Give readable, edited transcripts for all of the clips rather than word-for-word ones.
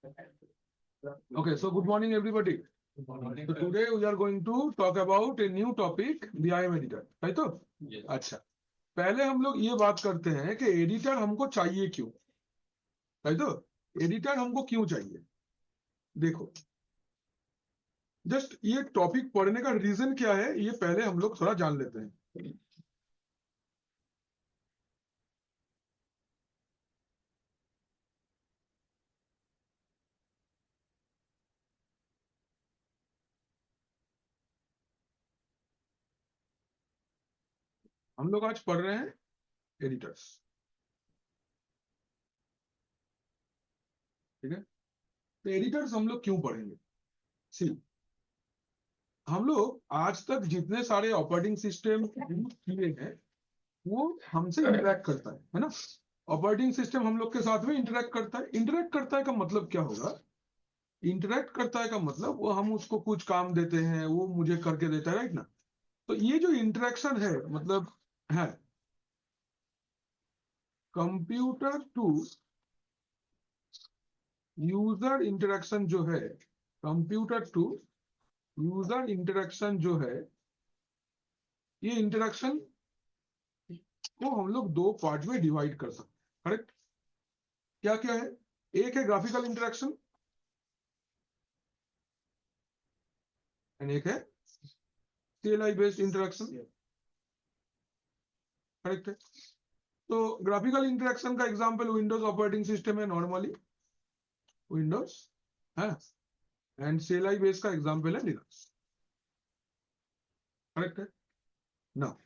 Okay, so good morning, everybody. So today we are going to talk about a new topic, the IM editor. है तो? अच्छा, पहले हम लोग ये बात करते हैं कि एडिटर हमको चाहिए क्यों, है तो? एडिटर हमको क्यों चाहिए? देखो, जस्ट ये टॉपिक पढ़ने का रीजन क्या है, ये पहले हम लोग थोड़ा जान लेते हैं. हम लोग आज पढ़ रहे हैं एडिटर्स, ठीक है? तो एडिटर्स हम लोग क्यों पढ़ेंगे? सी, हम लोग आज तक जितने सारे ऑपरेटिंग सिस्टम यूज किए हैं वो हमसे इंटरेक्ट करता है ना? ऑपरेटिंग सिस्टम हम लोग के साथ में इंटरेक्ट करता है. इंटरेक्ट करता है का मतलब क्या होगा? इंटरेक्ट करता है का मतलब वो हम उसको कुछ काम देते हैं, वो मुझे करके देता है, राइट ना? तो ये जो इंटरेक्शन है, मतलब है कंप्यूटर टू यूजर इंटरेक्शन जो है, कंप्यूटर टू यूजर इंटरेक्शन जो है, ये इंटरेक्शन को हम लोग दो पार्ट में डिवाइड कर सकते हैं. करेक्ट? क्या क्या है? एक है ग्राफिकल इंटरेक्शन एंड एक है CLI बेस्ड इंटरेक्शन. करेक्ट है? तो ग्राफिकल इंटरेक्शन का एग्जांपल विंडोज ऑपरेटिंग सिस्टम है, नॉर्मली विंडोज है, एंड CLI बेस्ड का एग्जांपल है लिनक्स. करेक्ट है ना?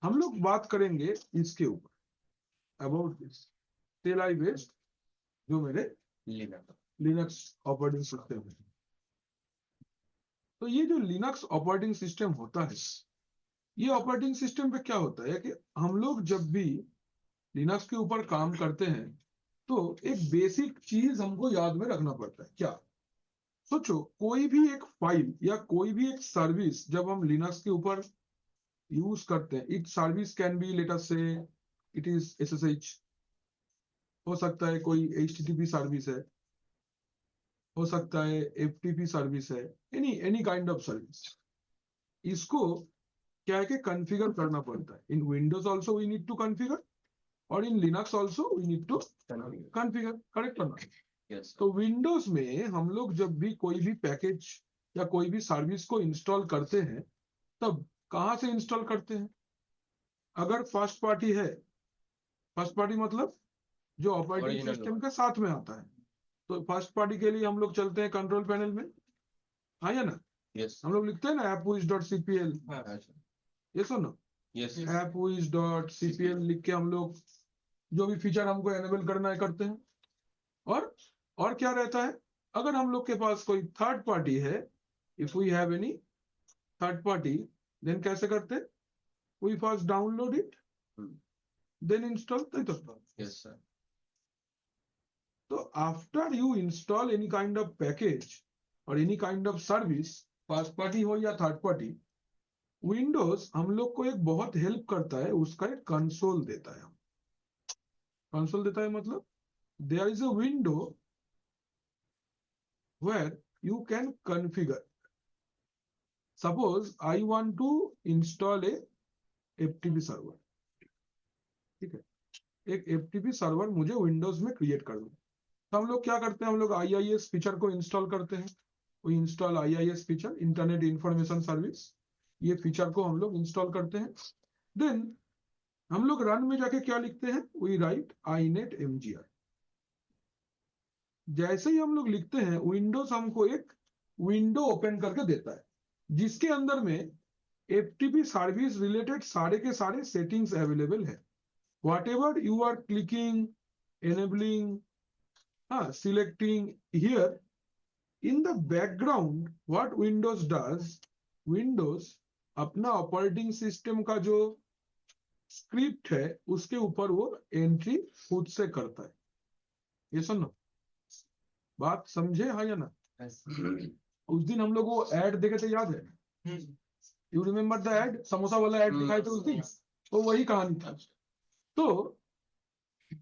हम लोग बात करेंगे इसके ऊपर, अबाउट दिस CLI बेस्ड, जो मेरे लिनक्स ऑपरेटिंग सिस्टम है. तो ये जो लिनक्स ऑपरेटिंग सिस्टम होता है, ये ऑपरेटिंग सिस्टम पे क्या होता है कि हम लोग जब भी लिनक्स के ऊपर काम करते हैं तो एक बेसिक चीज हमको याद में रखना पड़ता है. क्या? सोचो, कोई भी एक फाइल या कोई भी एक सर्विस जब हम लिनक्स के ऊपर यूज करते हैं, it service can be, let us से इट इज SSH, हो सकता है कोई HTTP सर्विस है, हो सकता है FTP सर्विस है, एनी काइंड ऑफ सर्विस. इसको क्या है कि कॉन्फ़िगर करना पड़ता है. In Windows also we need to configure और in Linux also we need to configure. Correct करना. तो विंडोज में हम लोग जब भी कोई भी पैकेज या कोई भी सर्विस को इंस्टॉल करते हैं, तब कहां से इंस्टॉल करते हैं? अगर फर्स्ट पार्टी है, फर्स्ट पार्टी मतलब जो ऑपरेटिंग सिस्टम के साथ में आता है, तो फर्स्ट पार्टी के लिए हम लोग चलते हैं कंट्रोल पैनल में, हाँ या ना? हम लोग लिखते हैं ना appwiz.cpl, ये सुनो, appwiz.cpl लिख के हम लोग जो भी फीचर हमको एनेबल करना है करते हैं. और क्या रहता है? अगर हम लोग के पास कोई थर्ड पार्टी है, if we have any third party, then कैसे करते? We first download it, then install. Yes sir. तो after you install any kind of package और any kind of service, first party हो या थर्ड पार्टी, विंडोज हम लोग को एक बहुत हेल्प करता है, उसका एक कंसोल देता है. कंसोल देता है मतलब there is a window where you can configure. Suppose I want to install a FTP server, ठीक है? एक FTP सर्वर मुझे विंडोज में क्रिएट करना है. तो हम लोग क्या करते हैं? हम लोग IIS फीचर को इंस्टॉल करते हैं. we install IIS feature, internet information service, ये फीचर को हम लोग इंस्टॉल करते हैं. देन हम लोग रन में जाके क्या लिखते हैं? We write inet mgr. जैसे ही हम लोग लिखते हैं, विंडोज हमको एक विंडो ओपन करके देता है, जिसके अंदर में FTP सर्विस रिलेटेड सारे के सारे सेटिंग्स अवेलेबल है. whatever you are clicking, enabling, selecting here, in the background what Windows does, Windows अपना ऑपरेटिंग सिस्टम का जो स्क्रिप्ट है उसके ऊपर वो एंट्री खुद से करता है. ये सुनो, बात समझे हाँ या ना? उस दिन हम लोग वो ऐड देखे थे, याद है? You remember the add, samosa वाला ऐड दिखाए थे उस दिन, तो वही कहानी था. तो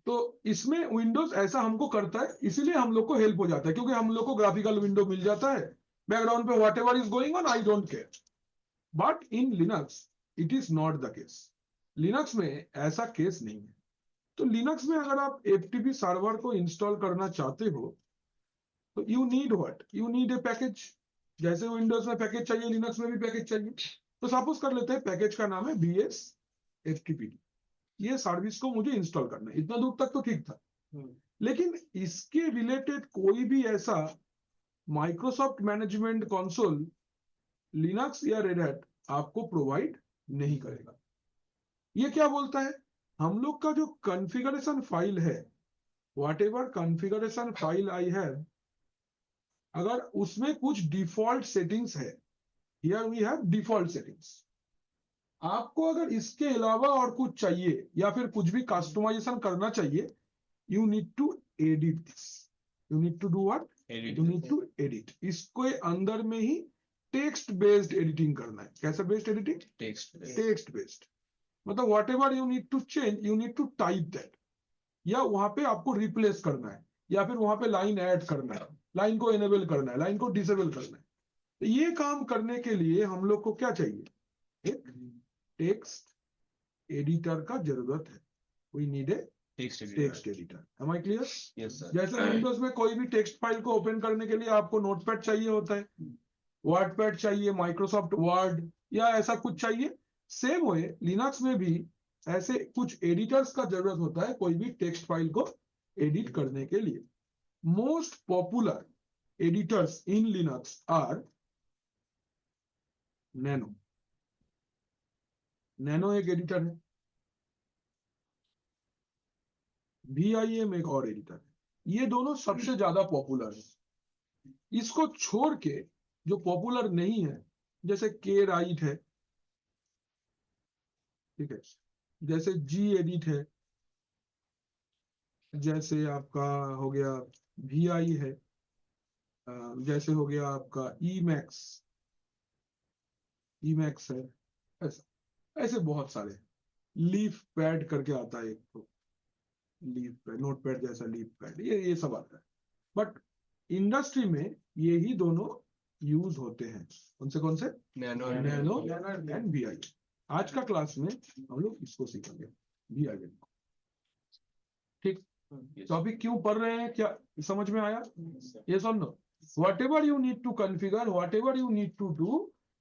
तो इसमें विंडोज ऐसा हमको करता है, इसीलिए हम लोग को हेल्प हो जाता है, क्योंकि हम लोग को ग्राफिकल विंडो मिल जाता है बैकग्राउंड पे, what ever is going on I don't care. But in Linux it is not the case. Linux में ऐसा केस नहीं है। तो लिनक्स में अगर आप एफटीपी सर्वर को इंस्टॉल करना चाहते हो तो you need what, you need a package. जैसे विंडोज में पैकेज चाहिए, लिनक्स में भी पैकेज चाहिए। तो सपोज कर लेते हैं पैकेज का नाम है BS FTP। ये सर्विस को मुझे इंस्टॉल करना है, इतना दूर तक तो ठीक था। लेकिन इसके रिलेटेड कोई भी ऐसा माइक्रोसॉफ्ट मैनेजमेंट कंसोल लिनक्स या रेड हैट आपको प्रोवाइड नहीं करेगा। ये क्या बोलता है, हम लोग का जो कॉन्फ़िगरेशन फाइल है, whatever configuration file I have, अगर उसमें कुछ डिफॉल्ट सेटिंग्स है, here we have default settings, आपको अगर इसके अलावा और कुछ चाहिए या फिर कुछ भी कस्टमाइजेशन करना चाहिए, you need to edit this. You need to do what, you need to edit. इसको अंदर में ही टेक्स्ट बेस्ड एडिटिंग करना है। कैसे बेस्ड एडिटिंग, टेक्स्ट बेस्ड। मतलब whatever you need to change, you need to type that, या वहां पे आपको रिप्लेस करना है, या फिर वहां पे लाइन ऐड करना है, लाइन को एनेबल करना है, लाइन को डिसेबल करना है। तो ये काम करने के लिए हम लोग को क्या चाहिए, एक टेक्स्ट एडिटर का जरूरत है। We need a text editor. Am I clear? Yes sir. जैसे विंडोज में कोई भी टेक्स्ट फाइल को ओपन करने के लिए आपको नोटपैड चाहिए होता है, वर्डपैड चाहिए, माइक्रोसॉफ्ट वर्ड या ऐसा कुछ चाहिए, सेम वे लिनक्स में भी ऐसे कुछ एडिटर्स का जरूरत होता है कोई भी टेक्स्ट फाइल को एडिट करने के लिए। Most popular editors in Linux are nano. Nano एक एडिटर है, VIM एक और एडिटर है। ये दोनों सबसे ज्यादा पॉपुलर है। इसको छोड़ के जो पॉपुलर नहीं है, जैसे के राइट है, ठीक है, जैसे Gedit है, जैसे आपका हो गया VI है, जैसे हो गया आपका Emacs है, ऐसा ऐसे बहुत सारे। लीफ पैड करके आता है एक, तो लीफ पैड, नोट पैड जैसा लीफ पैड, ये सब आता है। बट इंडस्ट्री में ये ही दोनों यूज होते हैं। कौन से नैनो एंड VI। आज का क्लास में हम लोग इसको सीखेंगे, VI। ठीक, तो अभी क्यों पढ़ रहे हैं, क्या समझ में आया? ये सुनो, whatever you need to configure, whatever you need to do,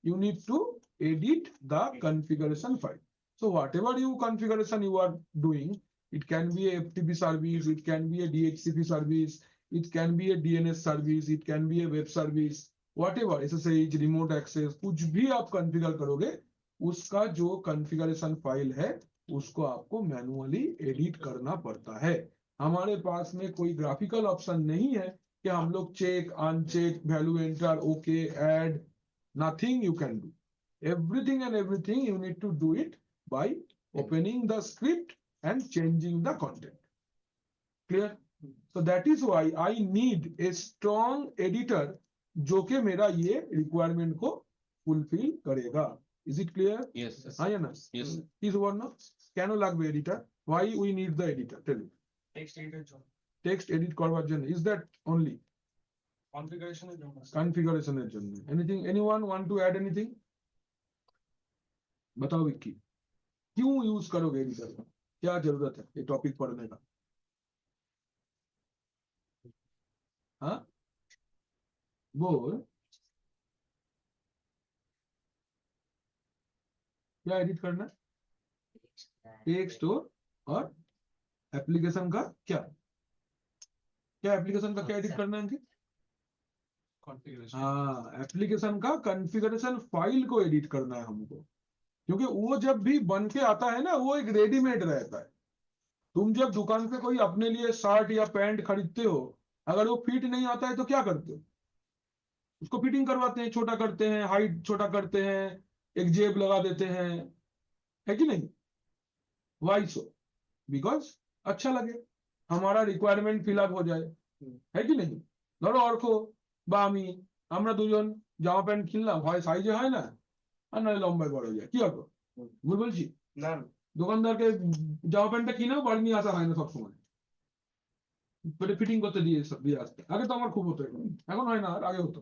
you need to edit the configuration file. So whatever you configuration you are doing, it can be a FTP service, it can be a DHCP service, it can be a DNS service, it can be a web service, whatever SSH, remote access, कुछ भी आप configure करोगे, उसका जो configuration file है उसको आपको manually edit करना पड़ता है। हमारे पास में कोई ग्राफिकल ऑप्शन नहीं है कि हम लोग check, uncheck, value enter, okay, add, nothing you can do. Everything and everything you need to do it by opening the script and changing the content. Clear? So that is why I need a strong editor जो कि मेरा ये requirement को fulfill करेगा। Is it clear? Yes, yes. हाँ या ना? Yes. Is one no? কেন লাগবে editor? Why we need the editor? Tell me. Text editor জন্য, Text edit করবার জন্য। Is that only? কনফিগারেশনের জন্য। Configuration এর জন্য। Anything? Anyone want to add anything? बताओ विक्की, क्यों यूज करोगे एडिटर का, क्या जरूरत है ये टॉपिक पढ़ने का? हाँ बोल, क्या एडिट करना है? टेक्स्ट और एप्लीकेशन का क्या, क्या एप्लीकेशन का क्या एडिट करना है अंकित? कॉन्फ़िगरेशन। हाँ, एप्लीकेशन का कॉन्फ़िगरेशन फाइल को एडिट करना है हमको, क्योंकि वो जब भी बन के आता है ना, वो एक रेडीमेड रहता है। तुम जब दुकान पे कोई अपने लिए शर्ट या पैंट खरीदते हो, अगर वो फिट नहीं आता है तो क्या करते हो? उसको फिटिंग करवाते हैं, छोटा करते हैं, हाइट छोटा करते हैं, एक जेब लगा देते हैं, है कि नहीं? Y so? बिकॉज अच्छा लगे, हमारा रिक्वायरमेंट फिलअप हो जाए, है कि नहीं? ধরো অর্ক বা আমি, আমরা দুজন জামা প্যান্ট কিনলাম, হয় সাইজে হয় না আর নয় লম্বায় বড় হয়ে যায়, কি অর্ক? ভুল বলছি? না, দোকানদারকে জামা প্যান্টটা কিনেও বাড়ি নিয়ে আসা হয় না সবসময়, বলে ফিটিং করতে দিয়ে আসতে, আগে তো আমার খুব হতো, এখন হয় না, আর আগে হতো।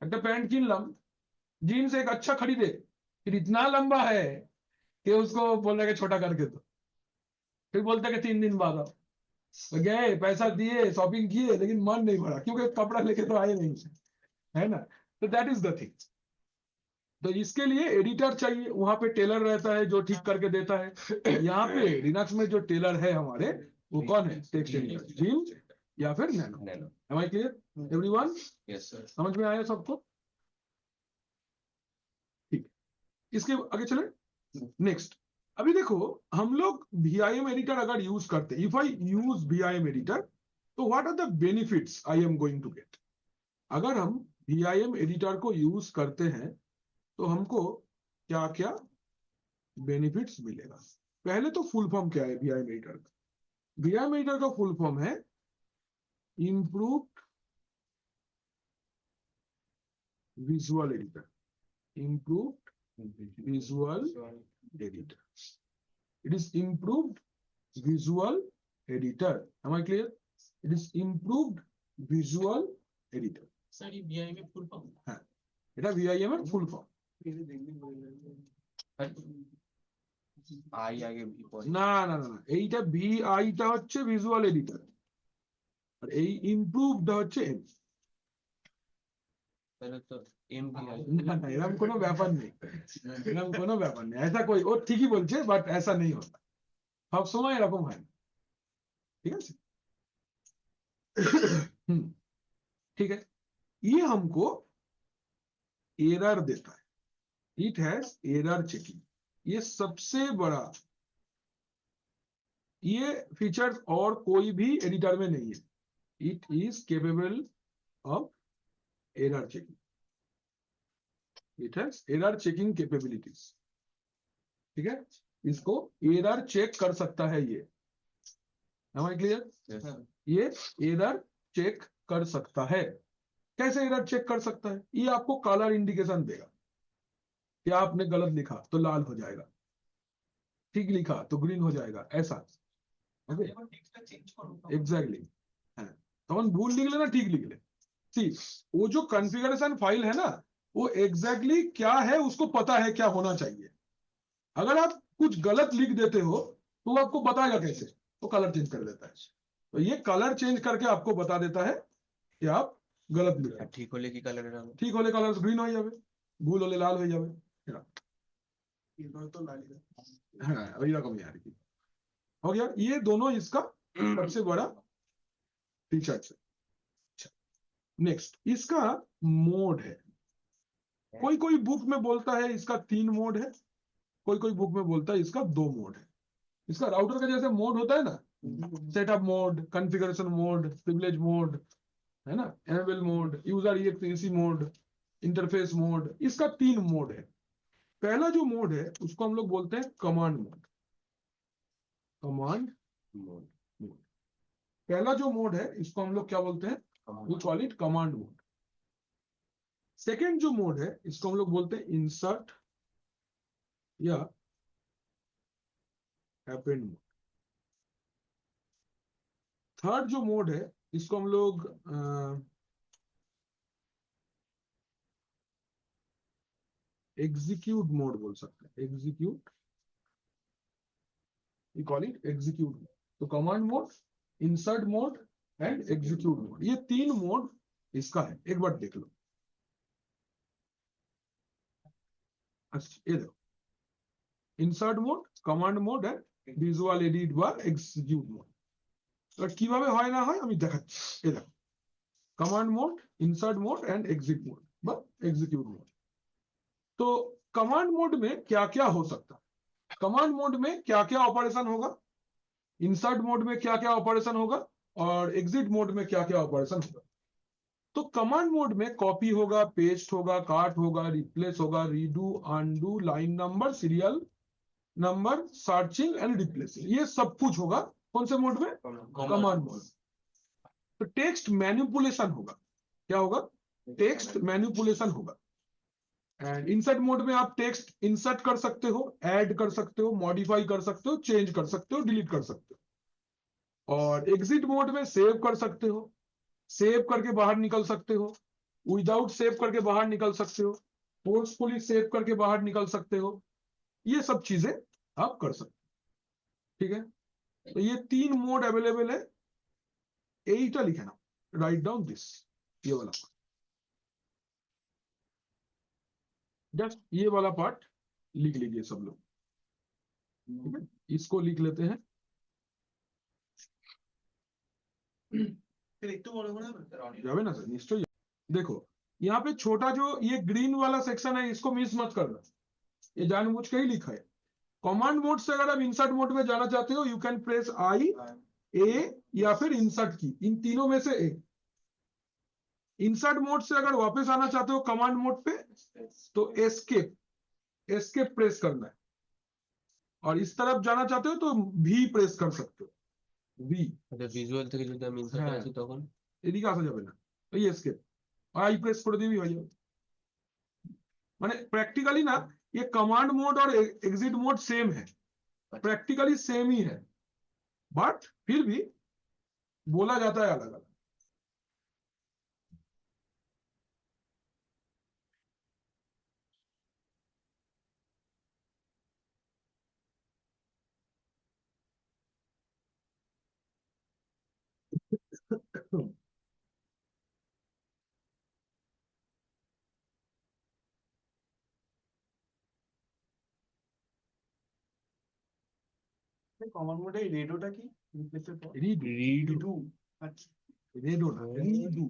একটা প্যান্ট किनलाम, जीन्स एक अच्छा खरीदे, फिर इतना लंबा है कि उसको बोलने के छोटा करके दो, फिर बोलते कि 3 दिन बाद आओ। तो गए, पैसा दिए, शॉपिंग किए, लेकिन मन नहीं भरा, क्योंकि कपड़ा लेके तो आए नहीं, है ना। तो दैट इज द थिंग। तो इसके लिए एडिटर चाहिए, वहां पे टेलर रहता है जो ठीक करके देता है। यहाँ पे लिनक्स में जो टेलर है हमारे, वो कौन है? टेक्स्ट एडिटर, जीन या फिर नैनो। Am I clear everyone? Yes sir. समझ में आया सबको? ठीक, इसके आगे चले नेक्स्ट। अभी देखो, हम लोग VIM एडिटर अगर यूज करते, if I use VIM editor, तो what are the benefits I am going to get? अगर हम VIM एडिटर को यूज करते हैं तो हमको क्या क्या बेनिफिट्स मिलेगा? पहले तो फुल फॉर्म क्या है VIM एडिटर का? VIM एडिटर का फुल फॉर्म है improved visual editor. Improved visual editor, it is improved visual editor. Am I clear? It is improved visual editor. Sir ये VIM में फुल फॉर्म হ্যাঁ, এটা VIM এর ফুল ফর্ম। আই আগে V পরে। না না না না, এইটা VI টা হচ্ছে ভিজুয়াল এডিটর, আর এই ইমপ্রুভড হচ্ছে এম। তাহলে তো MVI। না না, এরকম কোনো ব্যাপার নেই, এরকম কোনো ব্যাপার নেই, ऐसा कोई, ও ঠিকই বলছে, বাট ऐसा नहीं होता, সব সময় এরকম হয় না, ঠিক আছে। ठीक है, ये हमको एरर देता है, इट हैज एरर चेकिंग, ये सबसे बड़ा, ये फीचर्स और कोई भी एडिटर में नहीं है। It is capable of error checking, it has error checking capabilities, ठीक है। इसको एरर चेक कर सकता है ये, am I clear? Yes sir. ये एरर चेक कर सकता है। कैसे एरर चेक कर सकता है? ये आपको कलर इंडिकेशन देगा कि आपने गलत लिखा तो लाल हो जाएगा, ठीक लिखा तो ग्रीन हो जाएगा, ऐसा। ओके, एग्जैक्टली, तখন ভুল লিখলে না ঠিক লিখলে, ठीक, वो जो कॉन्फ़िगरेशन फाइल है ना, वो एग्जैक्टली क्या है उसको पता है क्या होना चाहिए। अगर आप कुछ गलत लिख देते हो तो वो आपको बताएगा कैसे, वो कलर चेंज कर देता है। तो ये कलर चेंज करके आपको बता देता है कि आप गलत लिखा, ঠিক হলে কি কালার হবে? ঠিক হলে কালার গ্রিন হয়ে যাবে, ভুল হলে লাল হয়ে যাবে, হ্যাঁ ওই রকমই আর কি। हो गया, ये दोनों इसका सबसे बड़ा फीचर है। नेक्स्ट, इसका मोड है, कोई कोई बुक में बोलता है इसका 3 मोड है, कोई कोई बुक में बोलता है इसका 2 मोड है। इसका राउटर का जैसे मोड होता है ना, setup mode, configuration mode, privilege mode, है ना, enable mode, user EXE mode, interface mode, इसका 3 मोड है। पहला जो मोड है उसको हम लोग बोलते हैं कमांड मोड, कमांड मोड। पहला जो मोड है इसको हम लोग क्या बोलते हैं? We call it command mode. Second जो मोड है इसको हम लोग बोलते हैं इंसर्ट या अपेंड मोड। थर्ड जो मोड है इसको हम लोग एग्जीक्यूट मोड बोल सकते हैं, execute, we call it execute mode. तो command mode, insert mode and execute mode, ये 3 मोड इसका है। एक बार देख लो, अच्छा ये देखो, insert mode, command mode and visual edit বা এক্সিকিউট মোড। এবার কিভাবে হয় না হয় আমি দেখাচ্ছি, এই দেখো, command mode, insert mode and exit mode বা एग्जीक्यूट मोड। तो कमांड मोड में क्या क्या हो सकता है? कमांड मोड में क्या क्या ऑपरेशन होगा, इंसर्ट मोड में क्या क्या ऑपरेशन होगा, और एग्जिट मोड में क्या क्या ऑपरेशन होगा। तो कमांड मोड में कॉपी होगा, पेस्ट होगा, काट होगा, रिप्लेस होगा, redo, undo, line number, serial number, searching and replacing, ये सब कुछ होगा कौन से मोड में? Command mode. तो टेक्स्ट मैनिपुलेशन होगा, क्या होगा? टेक्स्ट मैनिपुलेशन होगा। एंड इंसर्ट मोड में आप टेक्स्ट इंसर्ट कर सकते हो, ऐड कर सकते हो, मॉडिफाई कर सकते हो, चेंज कर सकते हो, डिलीट कर सकते हो। और एग्जिट मोड में सेव कर सकते हो, सेव करके बाहर निकल सकते हो, विदाउट सेव करके बाहर निकल सकते हो, फोर्सफुली सेव करके बाहर निकल सकते हो, ये सब चीजें आप कर सकते हो। ठीक है, तो ये 3 मोड अवेलेबल है, এইটা লিখে নাও, राइट डाउन दिस, ये वाला, जस्ट ये वाला पार्ट लिख लीजिए सब लोग। ठीक है, इसको लिख लेते हैं। जावे ना सर, निश्चय। देखो यहाँ पे छोटा जो ये ग्रीन वाला सेक्शन है, इसको मिस मत करना, ये जानबूझ के ही लिखा है। कमांड मोड से अगर आप इंसर्ट मोड में जाना चाहते हो, यू कैन प्रेस आई, ए या फिर इंसर्ट की, इन तीनों में से एक। इंसर्ट मोड से अगर वापस आना चाहते हो कमांड मोड पे, तो एस्केप, एस्केप प्रेस करना है। और इस तरफ जाना चाहते हो तो भी प्रेस कर सकते हो, ভি। আচ্ছা ভিজুয়াল থেকে যদি আমি ইনসার্টে হ্যাঁ, আসি তখন এদিকে আসা যাবে না, এই এস্কেপ আই প্রেস করে দিবি হয়ে যাবে। মানে प्रैक्टिकली ना, ये कमांड मोड और एग्जिट मोड सेम है, प्रैक्टिकली सेम ही है, बट फिर भी बोला जाता है अलग अलग। কমন মোডে এই রেডিওটা কি রিপ্লেসের পর रीडू, রিডু আচ্ছা रेडो ना, रीडू,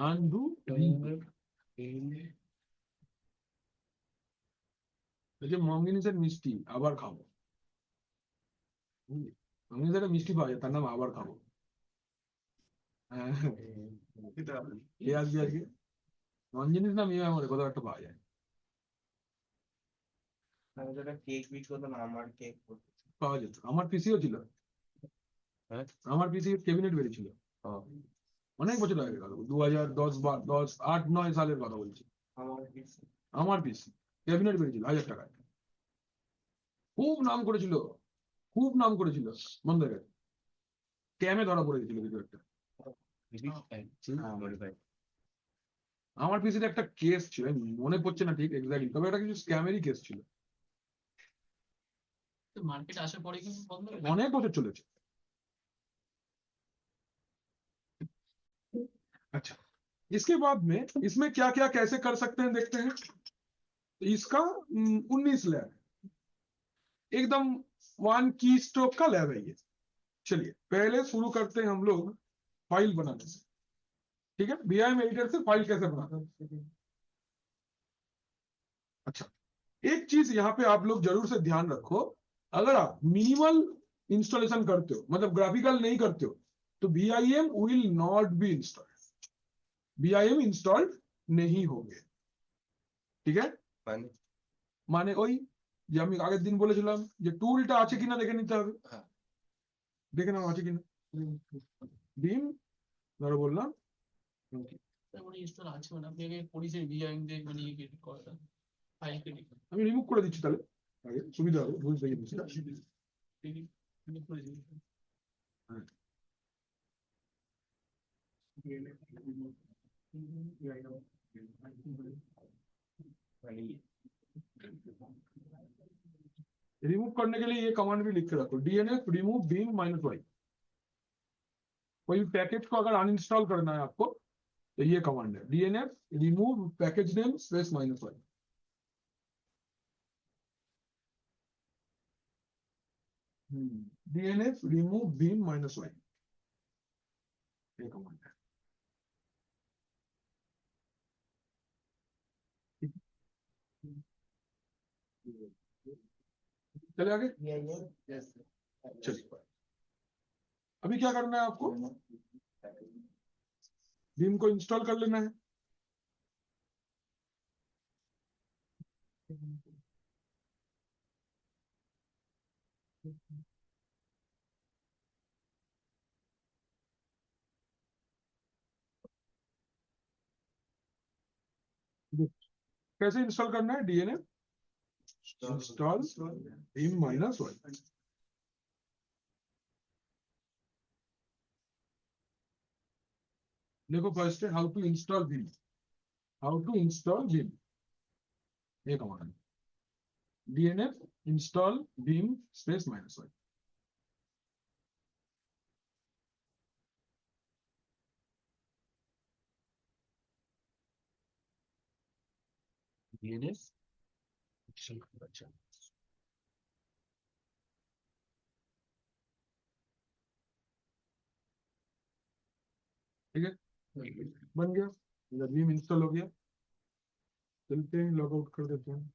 আনডু, রিডু। এই যে মঙ্গিনীসের মিষ্টি আবার খাবো, মঙ্গিনীসের একটা মিষ্টি পাওয়া যায়, তার নাম আবার খাবো। হ্যাঁ, এটা কে আসবে আজকে? রঞ্জিনীর নাম ইয়ে আমাদের কোথাও একটা পাওয়া যায়। আমি যেটা কেক বিট করতাম আমার কেক পাওয়া যেত, আমার পিসিও ছিল, হ্যাঁ আমার পিসি ক্যাবিনেট বেরিয়েছিল অনেক বছর আগে, গেল 2010 বা 8-9 সালের কথা বলছি। আমার আমার পিসি ক্যাবিনেট বেরিয়েছিল 1000 টাকায়, খুব নাম করেছিল, খুব নাম করেছিল, বন্ধের কাছে স্ক্যামে ধরা পড়ে গেছিল কিছু একটা। আমার পিসির একটা কেস ছিল, মনে পড়ছে না ঠিক এক্স্যাক্টলি, তবে এটা কিছু স্ক্যামেরই কেস ছিল, मार्केट आसार पड़े কিন্তু বন্ধ হয়ে অনেক বছর চলেছে। अच्छा, इसके बाद में इसमें क्या क्या कैसे कर सकते हैं देखते हैं। इसका 19 लैब है, एकदम 1 की स्ट्रोक का लैब है ये। चलिए पहले शुरू करते हैं हम लोग फाइल बनाने से। ठीक है, बीआईएम एडिटर से फाइल कैसे बनाते हैं। अच्छा, एक चीज यहाँ पे आप लोग जरूर से ध्यान रखो, अगर आप मिनिमल इंस्टॉलेशन करते हो, मतलब ग्राफिकल नहीं करते हो, तो BIM will not be installed, BIM installed नहीं होंगे। ठीक है, মানে মানে ওই যে আমি আগের দিন বলেছিলাম যে টুলটা আছে কিনা দেখে নিতে হবে, হ্যাঁ। দেখে নাও আছে কিনা। বিম ধরো বললাম, মানে ইনস্টল আছে, মানে আপনি আগে পরিচয় ভিআইএম দিয়ে মানে ক্রিয়েট করাটা ফাইল ক্রিয়েট আমি রিমুভ করে দিচ্ছি, তাহলে আগে সুবিধা হবে বুঝতে গেছি। করে দিন। মানে रिमूव करने के लिए ये कमांड भी लिख के रखो, डीएनएफ रिमूव बीम -y। कोई पैकेज को अगर अनइंस्टॉल करना है आपको, तो ये कमांड है, DNF remove package name space -y। DNF remove beam -y, ये कमांड है। चले आगे, चलिए अभी क्या करना है आपको, बीम को इंस्टॉल कर लेना है। कैसे इंस्टॉल करना है, डीएनएफ इंस्टॉल बीम -y। देखो फर्स्ट है how to install Vim. How to install Vim. ये कमांड है dnf install Vim space -y. DNS अच्छा ठीक है बन गया. जब Vim इंस्टॉल हो गया चलते हैं लॉग आउट कर देते हैं.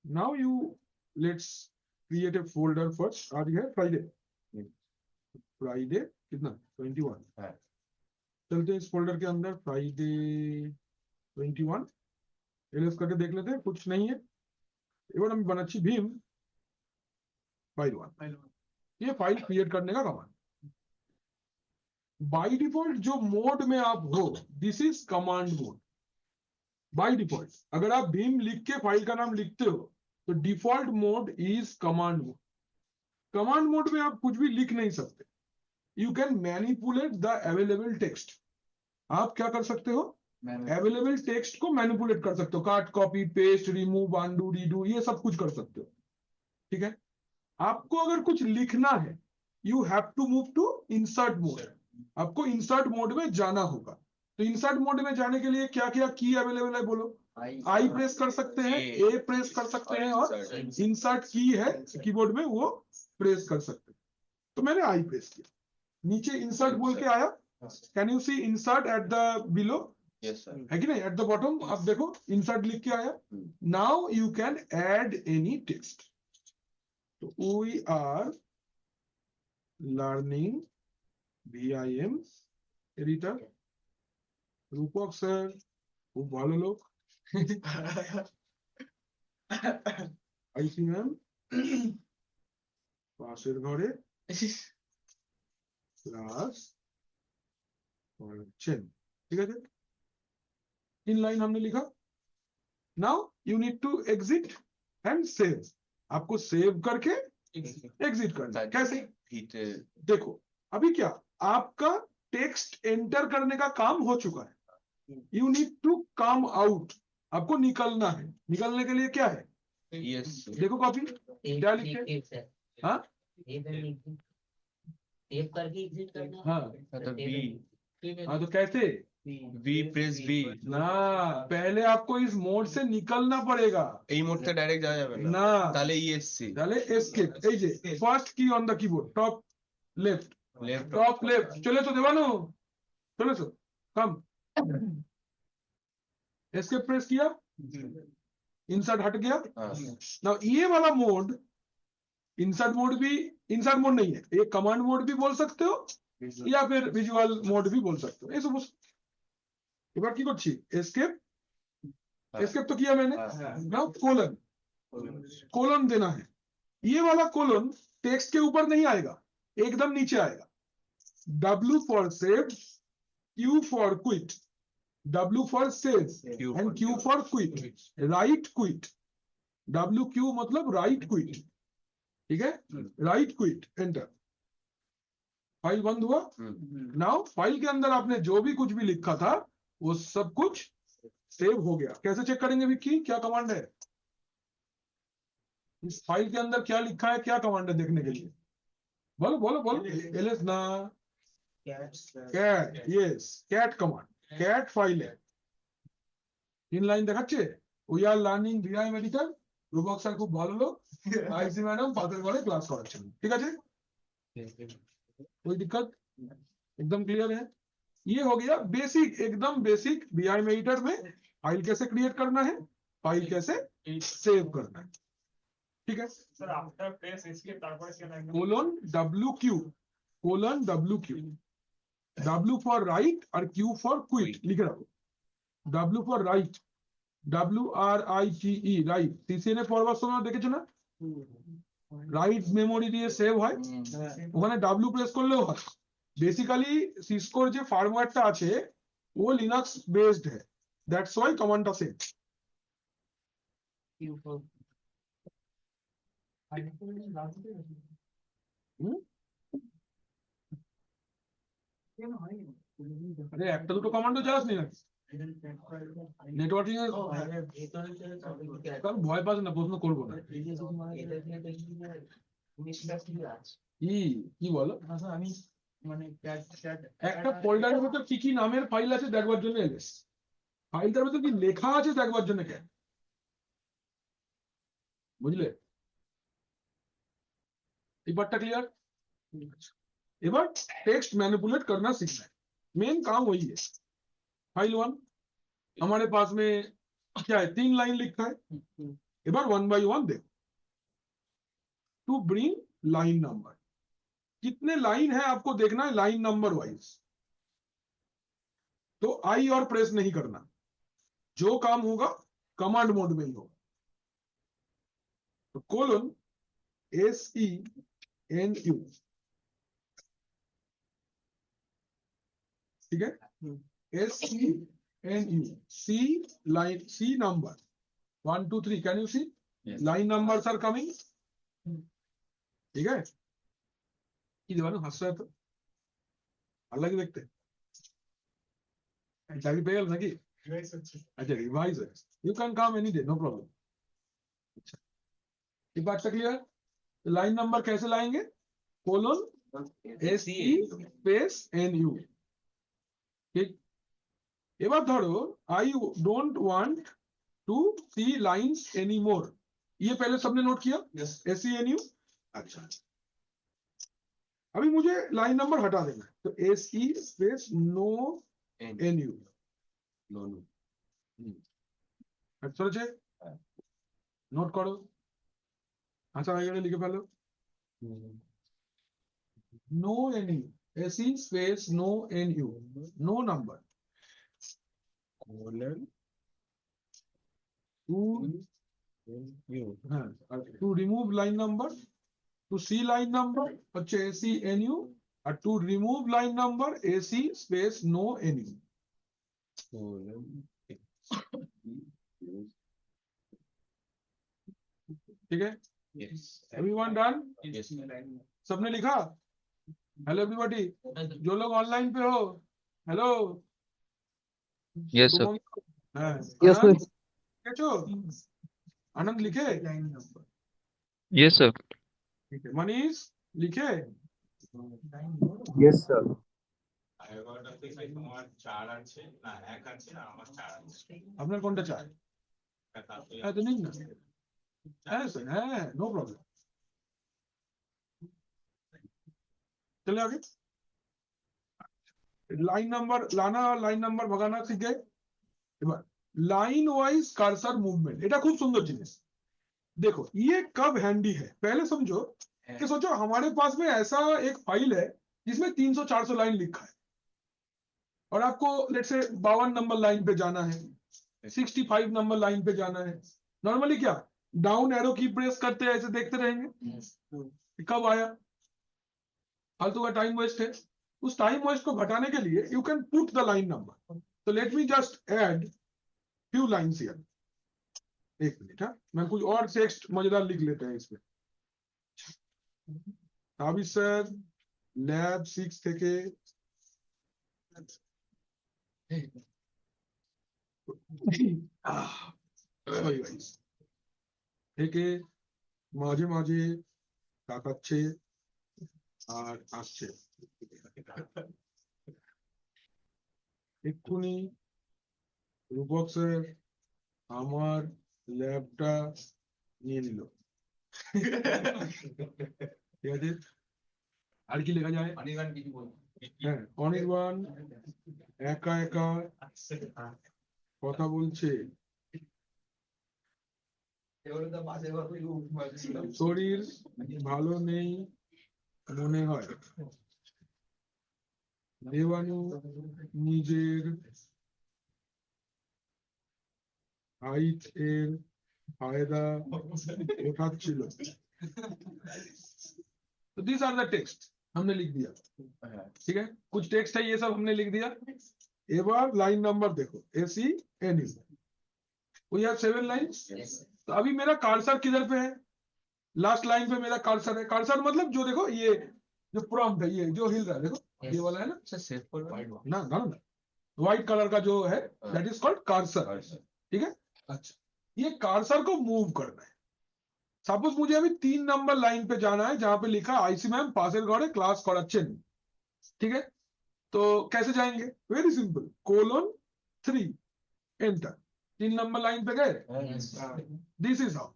Now you let's create a folder first. आज है फ्राइडे. फ्राइडे कितना 21. हाँ. चलते हैं इस फोल्डर के अंदर फ्राइडे 21 एलएस करके देख लेते हैं. कुछ नहीं है. এবার আমি বানাচ্ছি ভীম ফাইল 1. ये फाइल क्रिएट करने का कमांड. बाय डिफॉल्ट जो मोड में आप हो this is command mode. By default अगर आप भीम लिख के फाइल का नाम लिखते हो तो default mode is command mode. Command mode में आप कुछ भी लिख नहीं सकते. You can manipulate the available text. आप क्या कर सकते हो अवेलेबल टेक्स्ट को मैनिपुलेट कर सकते हो. काट copy paste remove undo redo ये सब कुछ कर सकते हो. ठीक है. आपको अगर कुछ लिखना है you have to move to insert mode. आपको इंसर्ट मोड में जाना होगा. तो इंसर्ट मोड में जाने के लिए क्या क्या की अवेलेबल है बोलो. आई प्रेस कर सकते हैं ए प्रेस कर सकते हैं और इंसर्ट की है कीबोर्ड में वो प्रेस कर सकते हैं. तो मैंने आई प्रेस किया. नीचे इंसर्ट बोल के आया. Can you see insert at the below Yes, sir. है कि नहीं. एट द बॉटम आप देखो इंसर्ट लिख के आया. Now you can add any text. तो we are learning VIM editor. Rupak sir খুব ভালো লোক. আইসি ম্যাম পাশের ঘরে ক্লাস করছেন. ঠিক আছে. 3 लाइन हमने लिखा. Now you need to exit and save. आपको सेव करके एग्जिट करना है. कैसे देखो अभी क्या आपका टेक्स्ट एंटर करने का काम हो चुका है. You need to come out. आपको निकलना है. निकलने के लिए क्या है Yes. देखो कॉपी क्या लिखे. हाँ सेव करके एग्जिट करना. हाँ मतलब B. हाँ तो कैसे V press B. ना पहले आपको इस मोड से निकलना पड़ेगा এই মুহূর্তে ডাইরেক্ট যাওয়া যাবে না. না তাহলে ESC. তাহলে এসকেপ. এই যে ফার্স্ট কি on the keyboard top left. Left. Top left চলেছো দেবানো চলেছো कम एस्केप प्रेस किया. इंसर्ट हट गया. हाँ. ना ये वाला मोड इंसर्ट मोड भी इंसर्ट मोड नहीं है. ये कमांड मोड भी बोल सकते हो या फिर विजुअल मोड भी बोल सकते हो. ये सब এবার কি করছি এস্কেপ. एस्केप तो किया मैंने. हाँ. Now colon. कोलन देना है. ये वाला कोलन टेक्स्ट के ऊपर नहीं आएगा एकदम नीचे आएगा. W for save Q for quit. W for save and Q for quit. Right quit. WQ मतलब राइट क्विट. ठीक है. Right quit enter. फाइल बंद हुआ. नाउ फाइल के अंदर आपने जो भी कुछ भी लिखा था वो सब कुछ सेव हो गया. कैसे चेक करेंगे विक्की क्या कमांड है इस फाइल के अंदर क्या लिखा है. क्या कमांड है देखने के लिए बोलो बोलो बोलो. ls ना cat. Yes cat command. Cat file है. 3 লাইন দেখাচ্ছে. We are learning VIM editor. Rupak sir খুব ভালো লোক. আইসি ম্যাডাম পাশের ঘরে ক্লাস করাচ্ছেন. ঠিক আছে कोई दिक्कत एकदम क्लियर है. ये हो गया बेसिक एकदम बेसिक VIM एडिटर में फाइल कैसे क्रिएट करना है फाइल कैसे सेव करना है. ठीक है. सर आफ्टर प्रेस एस्केप তারপরে কি লাগবে colon WQ. Colon WQ. W for right और Q फॉर क्विट लिख रखो. W for right WRITE right. CCNA পড়বার সময় দেখেছো না রাইট মেমোরি দিয়ে সেভ হয়. ওখানে W প্রেস করলেও হয়. বেসিক্যালি সিসকোর যে ফার্মওয়্যারটা আছে ও লিনাক্স বেসড है. দ্যাটস ওয়াই কমান্ডটা সেভ. আরে একটা দুটো কমান্ডো চালাস নি নাকি নেটওয়ার্কিং এর কারণ ভয় পাস না, প্রশ্ন করবো না। কি কি বলো? আমি মানে একটা ফোল্ডারের ভিতর কি কি নামের ফাইল আছে দেখবার জন্য এলেস, ফাইলটার ভিতর কি লেখা আছে দেখবার জন্য কেন, বুঝলে? এবারটা ক্লিয়ার? এবার टेक्स्ट मैनिपुलेट करना सीखना है, मेन काम वही है। फाइल 1 हमारे पास में क्या है, 3 लाइन लिखा है। एबार 1 बाय 1 देखो, टू ब्रिंग लाइन नंबर, कितने लाइन है आपको देखना है लाइन नंबर वाइज। तो आई और प्रेस नहीं करना, जो काम होगा कमांड मोड में ही होगा। तो कोलन SENU, ठीक है, SENU, C line, C number 1 2 3, can you see? Yes. Line numbers are coming, ठीक है। কি দেবানো হাসছে তো ভালো লাগে দেখতে, চাকরি পেয়ে গেল নাকি? अच्छा रिवाइज है, you can come any day, no problem. अच्छा ये बात क्लियर? लाइन नंबर कैसे लाएंगे, कोलन SE स्पेस NU, ठीक। এবার ধরো I don't want to see lines any more, ये पहले सबने नोट किया SENU। अच्छा अभी मुझे लाइन नंबर हटा देना है, तो SE space no NU, no no চলেছে, নোট করো, আচ্ছা এখানে লিখে ফেলো no NU, SE space no NU, no number, colon two to remove line number, to see line number হচ্ছে SENU, আর to remove line number SE space no NU, colon ठीक है। Yes everyone done? यस सबने लिखा? Hello everybody, जो लोग online पे हो, हेलो। Yes sir. हाँ Yes, sir. आनंद लिखेছো? आनंद लिखे? Yes sir. ठीक है, मनीष लिखे? Yes sir. আপনার কোনটা চাই? হ্যাঁ তো নিন না, হ্যাঁ স্যার, হ্যাঁ নো প্রবলেম। चले आगे, लाइन नंबर लाना, लाइन नंबर भगाना सीख गए। এবার लाइन वाइज कर्सर मूवमेंट, এটা খুব সুন্দর জিনিস। देखो ये कब हैंडी है, पहले समझो कि सोचो हमारे पास में ऐसा एक फाइल है जिसमें 300-400 लाइन लिखा है, और आपको लेट से 52 नंबर लाइन पे जाना है, 65 नंबर लाइन पे जाना है। नॉर्मली क्या डाउन एरो की प्रेस करते हैं, ऐसे देखते रहेंगे कब आया, फालतू का टाइम वेस्ट है। उस टाइम वेस्ट को घटाने के लिए you can put the line number. तो let me just add few lines here, एक मिनट, हाँ मैं कुछ और टेक्स्ट मजेदार लिख लेते हैं इसमें। अभी सर लैब 6 থেকে থেকে মাঝে মাঝে তাকাচ্ছে আর আসছে, এক্ষুনি রূপক স্যার আমার ল্যাবটা নিয়ে নিল, ঠিক আছে। আর কি লেখা যায়? হ্যাঁ, অনির্বাণ একা একা কথা বলছে, শরীর ভালো নেই মনে হয়, দেবানু নিজের হাইট এর ফায়দা উঠাচ্ছিল। तो these are the text हमने लिख दिया, ठीक है, कुछ टेक्स्ट है ये सब हमने लिख दिया। एबार लाइन नंबर देखो SENU, वी हैव 7 लाइंस। तो अभी मेरा कर्सर किधर पे है, लास्ट लाइन पे मेरा कर्सर है। कर्सर मतलब जो देखो ये जो प्रॉम्प्ट है, ये जो हिल रहा है देखो, ये वाला है ना अच्छा सेव पर ना ना ना व्हाइट कलर का जो है that is called cursor, cursor. ठीक है। अच्छा, ये कर्सर को मूव करना है। सपोज मुझे अभी 3 नंबर लाइन पे जाना है जहां पे लिखा आईसी मैम पासेर गड़े क्लास कराচ্ছেন, ठीक है। तो कैसे जाएंगे? Very simple, :3 enter. 3 number line पे गए, दिस इज हाउ।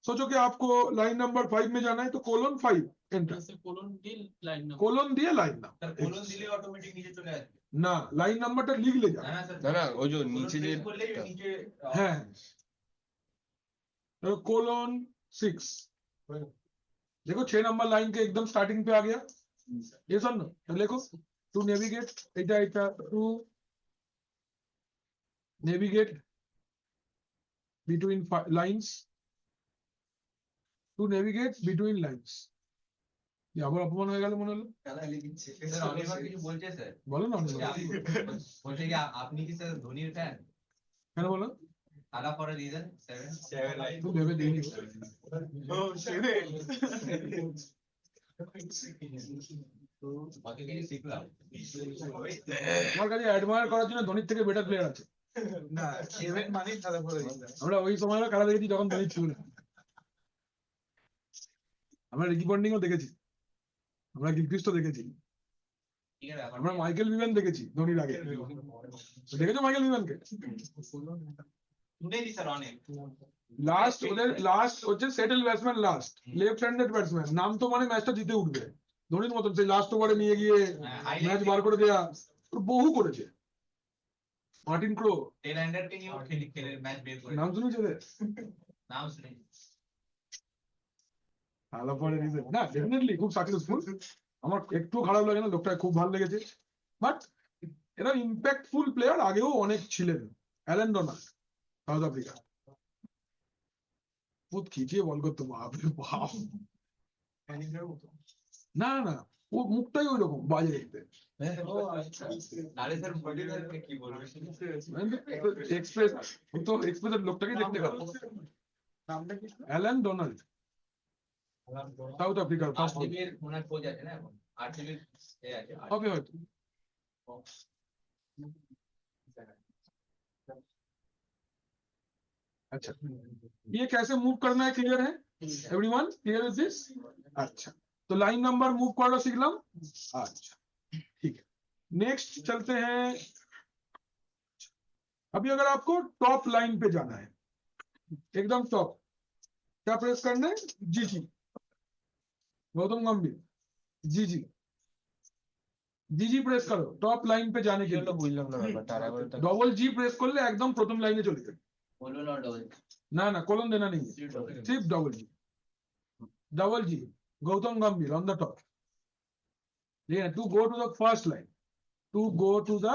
सोचो कि आपको लाइन नंबर 5 में जाना है तो :5 एंटर, जैसे colon D line number colon দিয়ে লাইন নাম কোলন দিলে অটোমেটিক নিচে চলে আসবে না, লাইন নাম্বারটা লিখলে না যাবে। না স্যার না না ও যে নিচে যে করলেই নিচে হ্যাঁ, :6 देखो 6 नंबर लाइन के एकदम स्टार्टिंग पे आ गया। ये सुन तो देखो, टू नेविगेट এটা এটা to navigate between lines, to navigate between lines। ये আবার অপমান হয়ে গেল মনে হলো। গালাগালি দিচ্ছে স্যার অনির্বাণ কিছু বলছে স্যার বলো না অনির্বাণ। বলছে কি আপনি কি স্যার ধোনির ফ্যান কেন বলো? আলা ফর রিজন 7 তুই ভেবে দিই বাকি কিছু শিখলাম আমার কাছে অ্যাডমায়ার করার জন্য ধোনির থেকে বেটার প্লেয়ার আছে। না 7 মানে আলা ফর আমরা ওই সময় খেলা দেখেছি যখন ধোনি ছিল না। আমরা রিকি পন্টিংও দেখেছি, আমরা গিলক্রিস্টও দেখেছি, ঠিক আছে আমরা মাইকেল ভিভেন দেখেছি ধোনির আগে। দেখেছো মাইকেল ভিভেনকে? শুনে দি স্যার অনেক লাস্ট ওদের লাস্ট হচ্ছে settle batsman, last left handed batsman, নাম তো মানে ম্যাচটা জিতে উঠবে ধোনির মতন। সেই লাস্ট ওভারে নিয়ে গিয়ে ম্যাচ বার করে দেয়া বহু করেছে। মার্টিন ক্রো টেলান্ডার কে নিয়েও খেলে ম্যাচ বের করে নাম শুনেছে ওদের? নাম শুনে ভালো পরে না, ডেফিনেটলি খুব সাকসেসফুল। আমার একটু খারাপ লাগে না, লোকটা খুব ভালো লেগেছে। বাট এরা ইম্প্যাক্টফুল প্লেয়ার আগেও অনেক ছিলেন। অ্যালেন ডোনাল্ড, সাউথ আফ্রিকা, বহুত খিচিয়ে বল করতো, বাপরে বাপ। না না, ও মুখটাই ওই রকম বাজে দেখতে। নালে স্যার বডি কি বলবে এক্সপ্রেস, ও তো এক্সপ্রেসের লোকটাকে দেখতে খারাপ। অ্যালেন ডোনাল্ড, সাউথ আফ্রিকার ফার্স্ট আরসিবি এর ওনার কোচ আছে না এখন আরসিবি এ আছে হবে হয়তো। अच्छा, ये कैसे मूव करना है क्लियर है? Everyone clear is this? अच्छा, तो लाइन नंबर मूव करना सीखलाम। अच्छा ठीक है, नेक्स्ट चलते हैं। अभी अगर आपको टॉप लाइन पे जाना है, एकदम टॉप, क्या प्रेस करना है? जी जी, गौतम गंभीर, जी जी, जी जी प्रेस करो टॉप लाइन पे जाने के लिए। বুঝলাম না ব্যাপারটা আরেকবার তো डबल जी प्रेस कर ले, एकदम प्रथम लाइने चले जाए। বললো না ডবল ना ना कॉलम देना नहीं है, सिर्फ double G. Double G, Gautam Gambhir on the top. To go to the first line, to go to the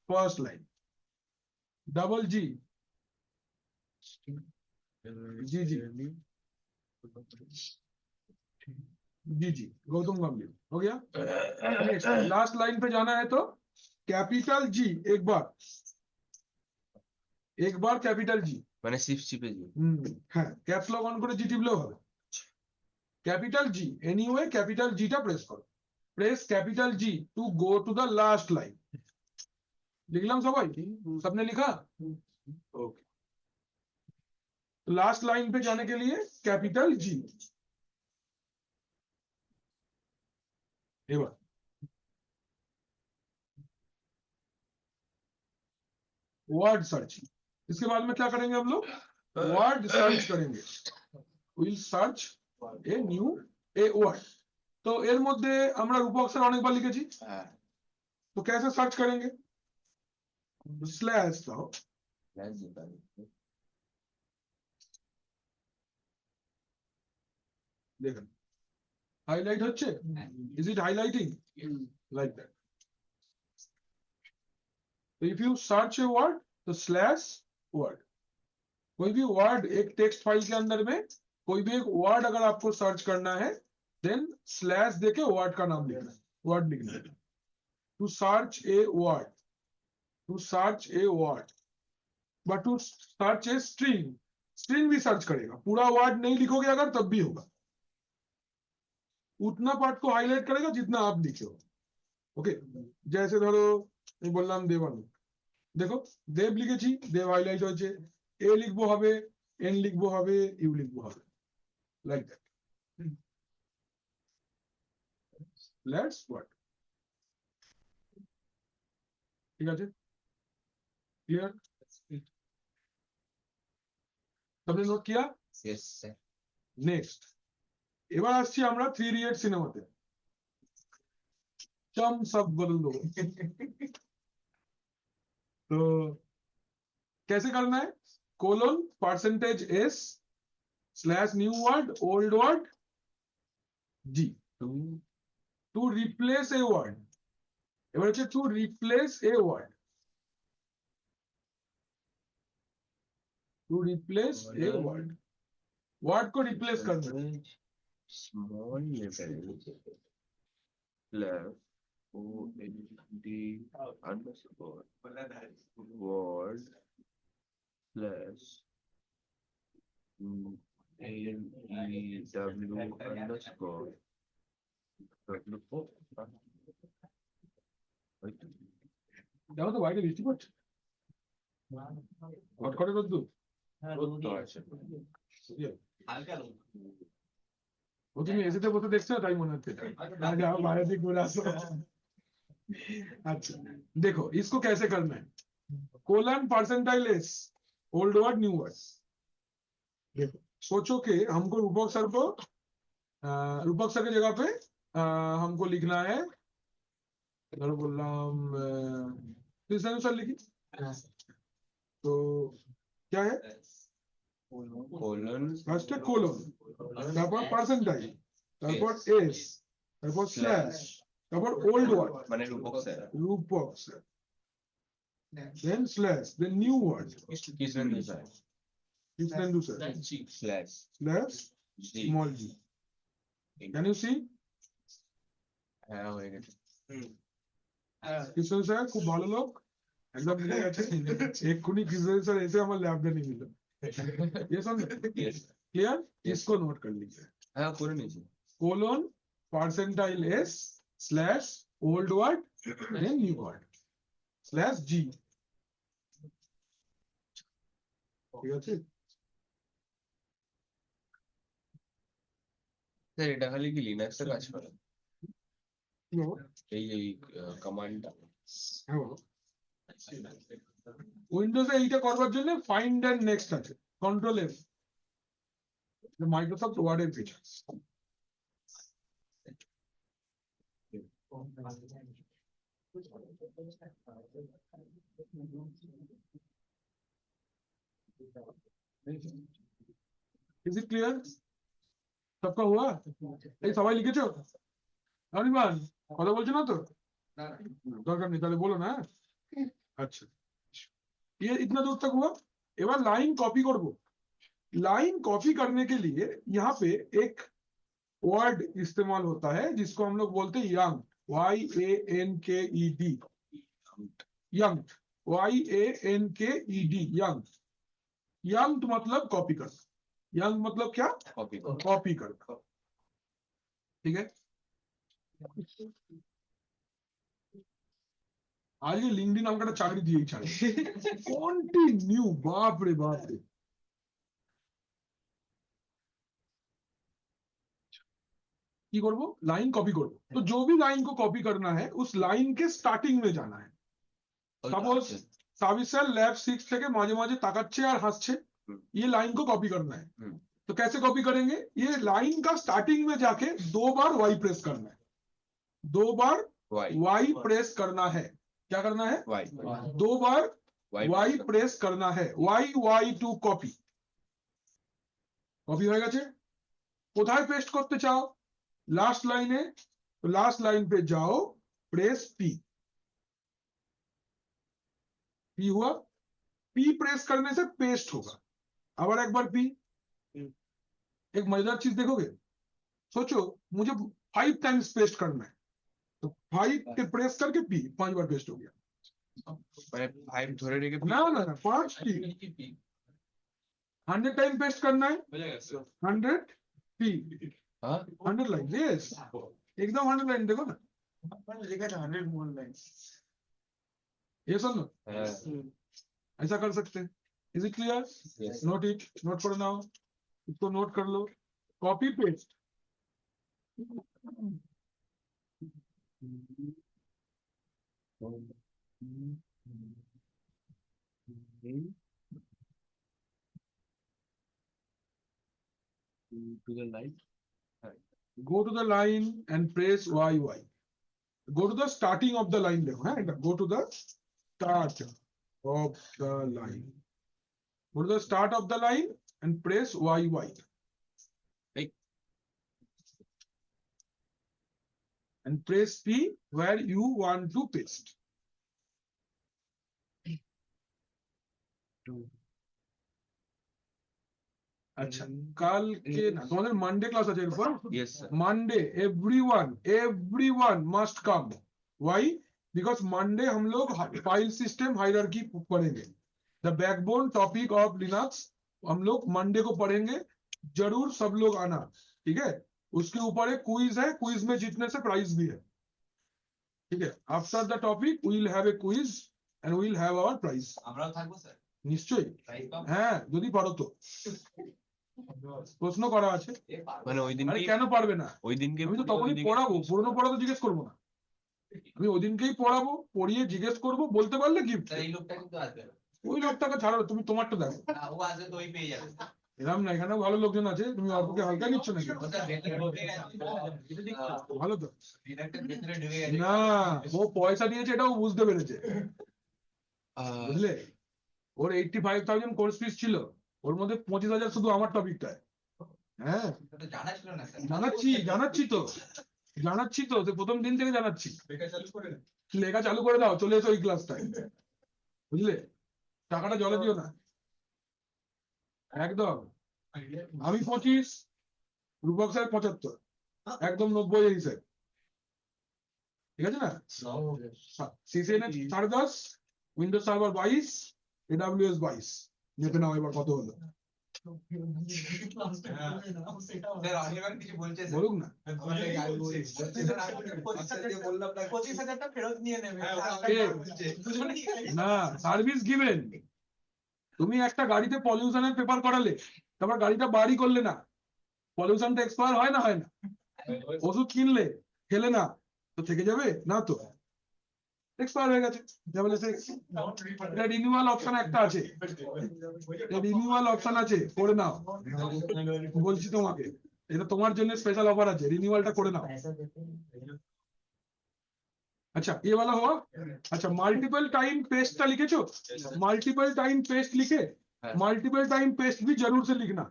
first line, double G, G G, G G, Gautam Gambhir हो गया। नेक्स्ट लास्ट लाइन पे जाना है तो कैपिटल जी, एक बार कैपिटल जी, মানে shift চিপে জি হ্যাঁ ক্যাপস লক অন করে জি টিপলেও হবে। ক্যাপিটাল জি, এনিওয়ে ক্যাপিটাল জিটা প্রেস করো, press capital G to go to the last line. लिखलाम सबाई, सबने लिखा? ओके, तो लास्ट लाइन पे जाने के लिए कैपिटल जी। एबार वर्ड सर्च, इसके बाद में क्या करेंगे हम लोग? वर्ड सर्च करेंगे। Will search a new A word. तो एर মধ্যে আমরা রূপক স্যার অনেকবার লিখেছি, হ্যাঁ तो कैसे सर्च करेंगे? स्लैश দাও, ল্যান্ড দিতে দেখেন হাইলাইট হচ্ছে। Is it highlighting like that? तो if you search a word तो स्लैश वर्ड, कोई भी वर्ड एक टेक्स्ट फाइल के अंदर में कोई भी एक वर्ड अगर आपको सर्च करना है देन स्लैश देके वर्ड का नाम लिखना है, वर्ड लिखना है। To search a word, to search a word, but to search a string, string भी सर्च करेगा, पूरा वर्ड नहीं लिखोगे अगर तब भी होगा, उतना पार्ट को हाईलाइट करेगा जितना आप लिखे हो। ওকে, जैसे ধরো আমি বললাম দেবানু, দেখো দেব লিখেছি, দেব হাইলাইট হয়েছে, এ লিখবো হবে, এন লিখবো হবে, ইউ লিখবো হবে, লাইক দ্যাট। লেটস হোয়াট, ঠিক আছে, ক্লিয়ার, सबने নোট किया? Yes sir. নেক্সট, এবার আসছি আমরা থ্রি ইডিয়ট সিনেমাতে। चम सब बदल दो। तो कैसे करना है? Colon percentage S slash new word old word G, to replace a word, এবার হচ্ছে to replace a word, to replace a word, word को रिप्लेस करना है। Small letter plus O N D underscore word plus N E W underscore দেখো তো বাইরে বৃষ্টি পড়ছে, খটখটে রোদ্দুর, হালকা রোদ। ও তুমি এসিতে বসে দেখছো তাই মনে হচ্ছে, যাও বাইরে দিক ঘুরে আসো। अच्छा देखो इसको कैसे करना है, colon percentile S old word new word. देखो सोचो कि हमको रूपक सर के जगह पे हमको लिखना है, धरो बोललाम कृष्ण सर लिखी, तो क्या है, कोलन ফার্স্ট কোলন, তারপর পার্সেন্টাইল, তারপর এস, তারপর স্ল্যাশ, তারপর ওল্ড ওয়ার্ড মানে Rupak sir then slash, then new word, Krishnendu sir Krishnendu sir, That's G. Slash slash G small g, can you see? হ্যাঁ হয়ে গেছে। কৃষ্ণ স্যার খুব ভালো লোক, একদম মিলে গেছে, এক্ষুনি কৃষ্ণ স্যার এসে আমার ল্যাবটা নিয়ে নিল। ये समझ Yes. क्लियर, इसको नोट कर लीजिए, হ্যাঁ করে নিয়েছি। Colon percentile S slash old word then new word slash G, ঠিক আছে? স্যার এটা খালি কি লিনাক্সে কাজ করে কি বাবা? এই কমান্ডটা? হ্যাঁ বাবা, উইন্ডোজে এইটা করবার জন্য ফাইন্ড এন্ড নেক্সট আছে, কন্ট্রোল এফ, মাইক্রোসফট ওয়ার্ডের ফিচার। इज इट क्लियर, सबका हुआ? এই সবাই লিখেছো? অনির্বাণ কথা বলছো না তো? দরকার নেই, তাহলে বলো না। अच्छा ये इतना दूर तक हुआ, एबार लाइन कॉपी करबो। लाइन कॉपी करने के लिए यहाँ पे एक वर्ड इस्तेमाल होता है जिसको हम लोग बोलते हैं young, YANKED, young, YANKED, young. Young मतलब कॉपी करना, यंग मतलब क्या, কপি कॉपी करना, ठीक है? आज ये लिंक्डइन আমাকে একটা চাকরি দিয়েই ছাড়ে, কন্টিনিউ, बाप रे बाप रे। की करबो, लाइन कॉपी करबो, तो जो भी लाइन को कॉपी करना है उस लाइन के स्टार्टिंग में जाना है। सपोज साबित सर लैब 6 থেকে মাঝে মাঝে তাকাচ্ছে আর হাসছে, ये लाइन को कॉपी करना है। तो कैसे कॉपी करेंगे, ये लाइन का स्टार्टिंग में जाके 2 बार वाई प्रेस करना है, 2 बार वाई प्रेस करना है, क्या करना है, वाई 2 बार वाई प्रेस करना है, वाई टू कॉपी। कॉपी হয়ে গেছে, কোথায় পেস্ট করতে চাও, लास्ट लाइन है, तो लास्ट लाइन पे जाओ, प्रेस पी, पी हुआ, पी प्रेस करने से पेस्ट होगा। अब एक बार पी, एक मजेदार चीज देखोगे, सोचो मुझे 5 टाइम्स पेस्ट करना है, तो 5 के प्रेस करके पी 5 बार पेस्ट हो गया। মানে 5 ধরে রেখে ना ना ना 5 पी, 100 टाइम पेस्ट करना है, 100 पी, হ্যাঁ 100 लाइन, यस एकदम 100 लाइन, देखो ना लिखा था 100 more lines. ये सुन लो, हाँ ऐसा कर सकते हैं। Is it clear? yes note it, note for now, इसको नोट कर लो, copy paste. to the light Go to the line and press YY. Go to the starting of the line. देखो, है? Go to the start of the line. Go to the start of the line and press YY. Right. And press P where you want to paste. अच्छा, कल के ना তোমাদের Monday class আছে এরপর। yes sir Monday, everyone must come. Why? Because Monday हम लोग file system hierarchy पढ़ेंगे। The backbone topic of Linux हम लोग मंडे को पढ़ेंगे, जरूर सब लोग आना, ठीक है? उसके ऊपर एक क्विज है, क्विज में जीतने से प्राइज भी है, ठीक है? After the topic we will have a quiz and we will have our prize. আমরাও থাকবো স্যার নিশ্চয়ই, প্রাইজ পাবো হ্যাঁ, যদি পারো তো। প্রশ্ন করা আছে, মানে ওই আরে দিনকে কেন পারবে না? ওই দিনকে আমি তো তখনই পড়াবো, পুরনো পড়া তো জিজ্ঞেস করবো না, আমি ওই দিনকেই পড়াবো, পড়িয়ে জিজ্ঞেস করবো, বলতে পারলে গিফট। স্যার এই লোকটা কিন্তু আসবে না ওই লোকটাকে ছাড়ো, তুমি তোমারটা দেখো। না, ও আসবে তো ওই পেয়ে যাবে এরকম না, এখানেও ভালো লোকজন আছে, তুমি অল্পকে হালকা নিচ্ছ নাকি? ও স্যার ভেতরে ঢুকে গেছে ভালো তো ডিডাক্টের ভেতরে ঢুকে গেছে না, ও পয়সা দিয়েছে এটাও বুঝতে পেরেছে, বুঝলে? ওর 85,000 কোর্স ফিস ছিল, ওর মধ্যে 25,000 শুধু আমার টপিকটায়। হ্যাঁ, এটা জানা ছিল না স্যার জানাচ্ছি তো তো প্রথম দিন থেকে জানাচ্ছি। লেখা চালু করে লেখা চালু করে দাও, চলে এসো ওই ক্লাসটায়, বুঝলে? টাকাটা জলে দিও না একদম। আমি 25, রূপক স্যার 75, একদম 90 এই হিসেব, ঠিক আছে না? সিসিএন 10.5, উইন্ডোজ সার্ভার 22, এডব্লিউএস 22, মেপে নাও এবার কত হলো, স্যার অনির্বাণ কিছু বলছে স্যার বলুক না। বললাম না 25,000টা ফেরত নিয়ে নেবে। না, সার্ভিস গিভেন। তুমি একটা গাড়িতে পলিউশনের পেপার করালে, তারপর গাড়িটা বাড়ি করলে না, পলিউশনটা এক্সপায়ার হয় না? হয় না? ওষুধ কিনলে, খেলে না, তো থেকে যাবে না? তো এক্সপায়ার হয়ে গেছে, এটা রিনিউয়াল অপশন একটা আছে, রিনিউয়াল অপশন আছে, করে নাও, বলছি তোমাকে, এটা তোমার জন্য স্পেশাল অফার আছে, রিনিউয়ালটা করে নাও। अच्छा ये वाला हुआ। अच्छा, मल्टीपल टाइम पेस्ट का लिखे छो, मल्टीपल टाइम पेस्ट लिखे, मल्टीपल टाइम पेस्ट भी जरूर से लिखना,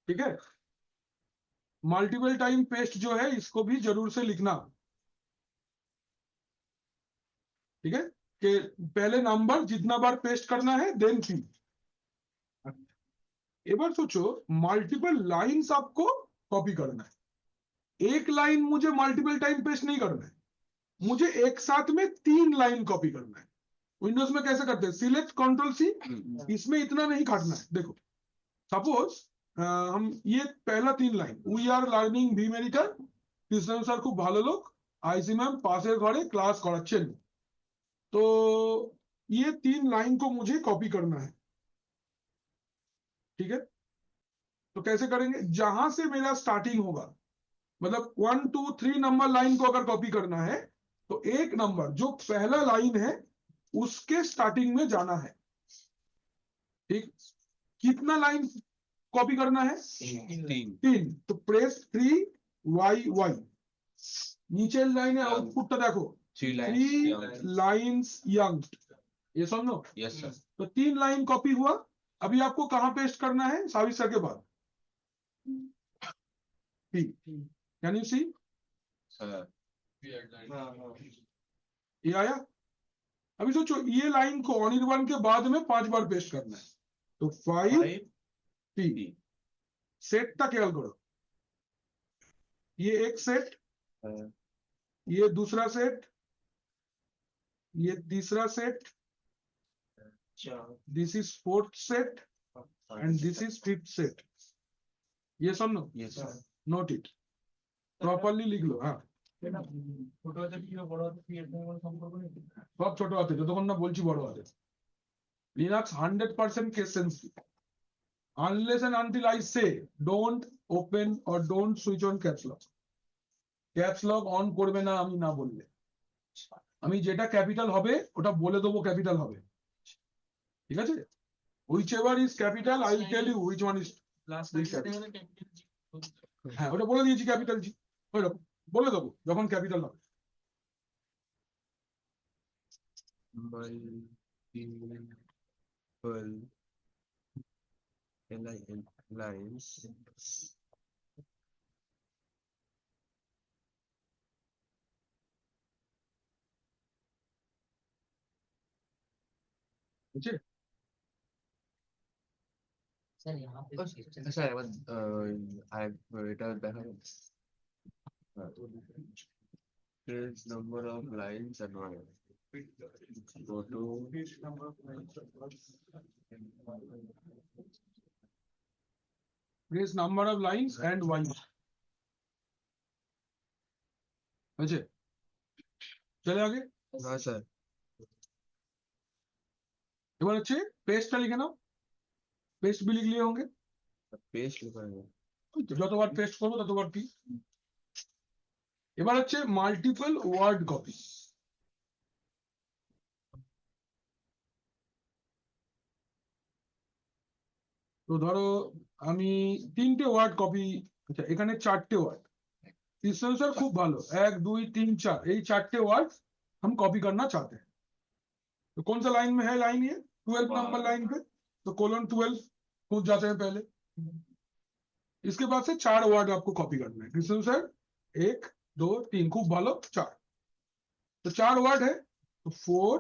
ठीक है? मल्टीपल टाइम पेस्ट जो है इसको भी जरूर से लिखना, ठीक है? कि पहले नंबर जितना बार पेस्ट करना है देन पी। एबार सोचो, मल्टीपल लाइंस आपको कॉपी करना है, एक लाइन मुझे मल्टीपल टाइम पेस्ट नहीं करना है, मुझे एक साथ में 3 लाइन कॉपी करना है। विंडोज में कैसे करते हैं? सिलेक्ट कंट्रोल सी, इसमें इतना नहीं काटना है। देखो सपोज हम ये पहला 3 line, we are learning vim editor, Krishna sir খুব ভালো লোক, আইসি ম্যাম পাশের ঘরে ক্লাস कराচ্ছেন, तो ये 3 लाइन को मुझे कॉपी करना है, ठीक है? तो कैसे करेंगे? जहां से मेरा स्टार्टिंग होगा, मतलब 1 2 3 नंबर लाइन को अगर कॉपी करना है तो एक नंबर जो पहला लाइन है उसके स्टार्टिंग में जाना है, ठीक? कितना लाइन कॉपी करना है? 3। तो प्रेस 3 YY, नीचे लाइन है, आउटपुटটা देखो 3 लाइंस यंग, ये सुनो। yes sir तो 3 लाइन कॉपी हुआ, अभी आपको कहां पेस्ट करना है? साविस सर के बाद P, कैन यू सी? ये आया? अभी सोचो, ये लाइन को अनिर्बाण के बाद में 5 बार पेस्ट करना है, तो 5 P। सेटটা ख्याल करो, ये एक सेट, ये दूसरा सेट, ये तीसरा set, this is 4th set and this is 5th set. ये सुनो, yes sir note it, properly लिख लो। हाँ, ছোট হাতে কি বড় হাতে কি এর সঙ্গে কোনো সম্পর্ক নেই? সব ছোট হাতে, যতক্ষণ না বলছি বড় হাতে। Linux 100% case sensitive. Unless and until I say don't open or don't switch on caps lock. Caps lock on করবে না আমি না বললে। আমি যেটা ক্যাপিটাল হবে ওটা বলে দেবো ক্যাপিটাল হবে, ঠিক আছে? Whichever is capital, I will tell you which one is last Big time capital. মানে ক্যাপিটাল জি। হ্যাঁ ওটা বলে দিয়েছি ক্যাপিটাল জি, ওইরকম বলে দেবো যখন ক্যাপিটাল হবে। lines বুঝছে? স্যার यहाँ पे আচ্ছা একবার এটা দেখা page number of lines and one go to Press number of lines and y, বুঝছে? চলে আগে। না স্যার এবার হচ্ছে পেস্টটা লিখে নাও, পেস্ট भी लिख लिए होंगे। পেজ লিখা নেই ওই তো, যতবার পেস্ট করবো ততবার কি। এবার হচ্ছে মাল্টিপল ওয়ার্ড কপি। তো ধরো আমি 3টে ওয়ার্ড কপি, আচ্ছা এখানে 4টে ওয়ার্ড, सर खूब भालो 1 2 3 4, यही 4টে वर्ड हम कॉपी करना चाहते हैं। तो कौन सा लाइन में है, लाइन ये 12 नंबर लाइन पे, तो कोलन 12 कूद जाते हैं पहले। इसके बाद से 4 वर्ड आपको कॉपी करना है। सर 1 2 3 खूब भालो 4, तो 4 वर्ड है, तो 4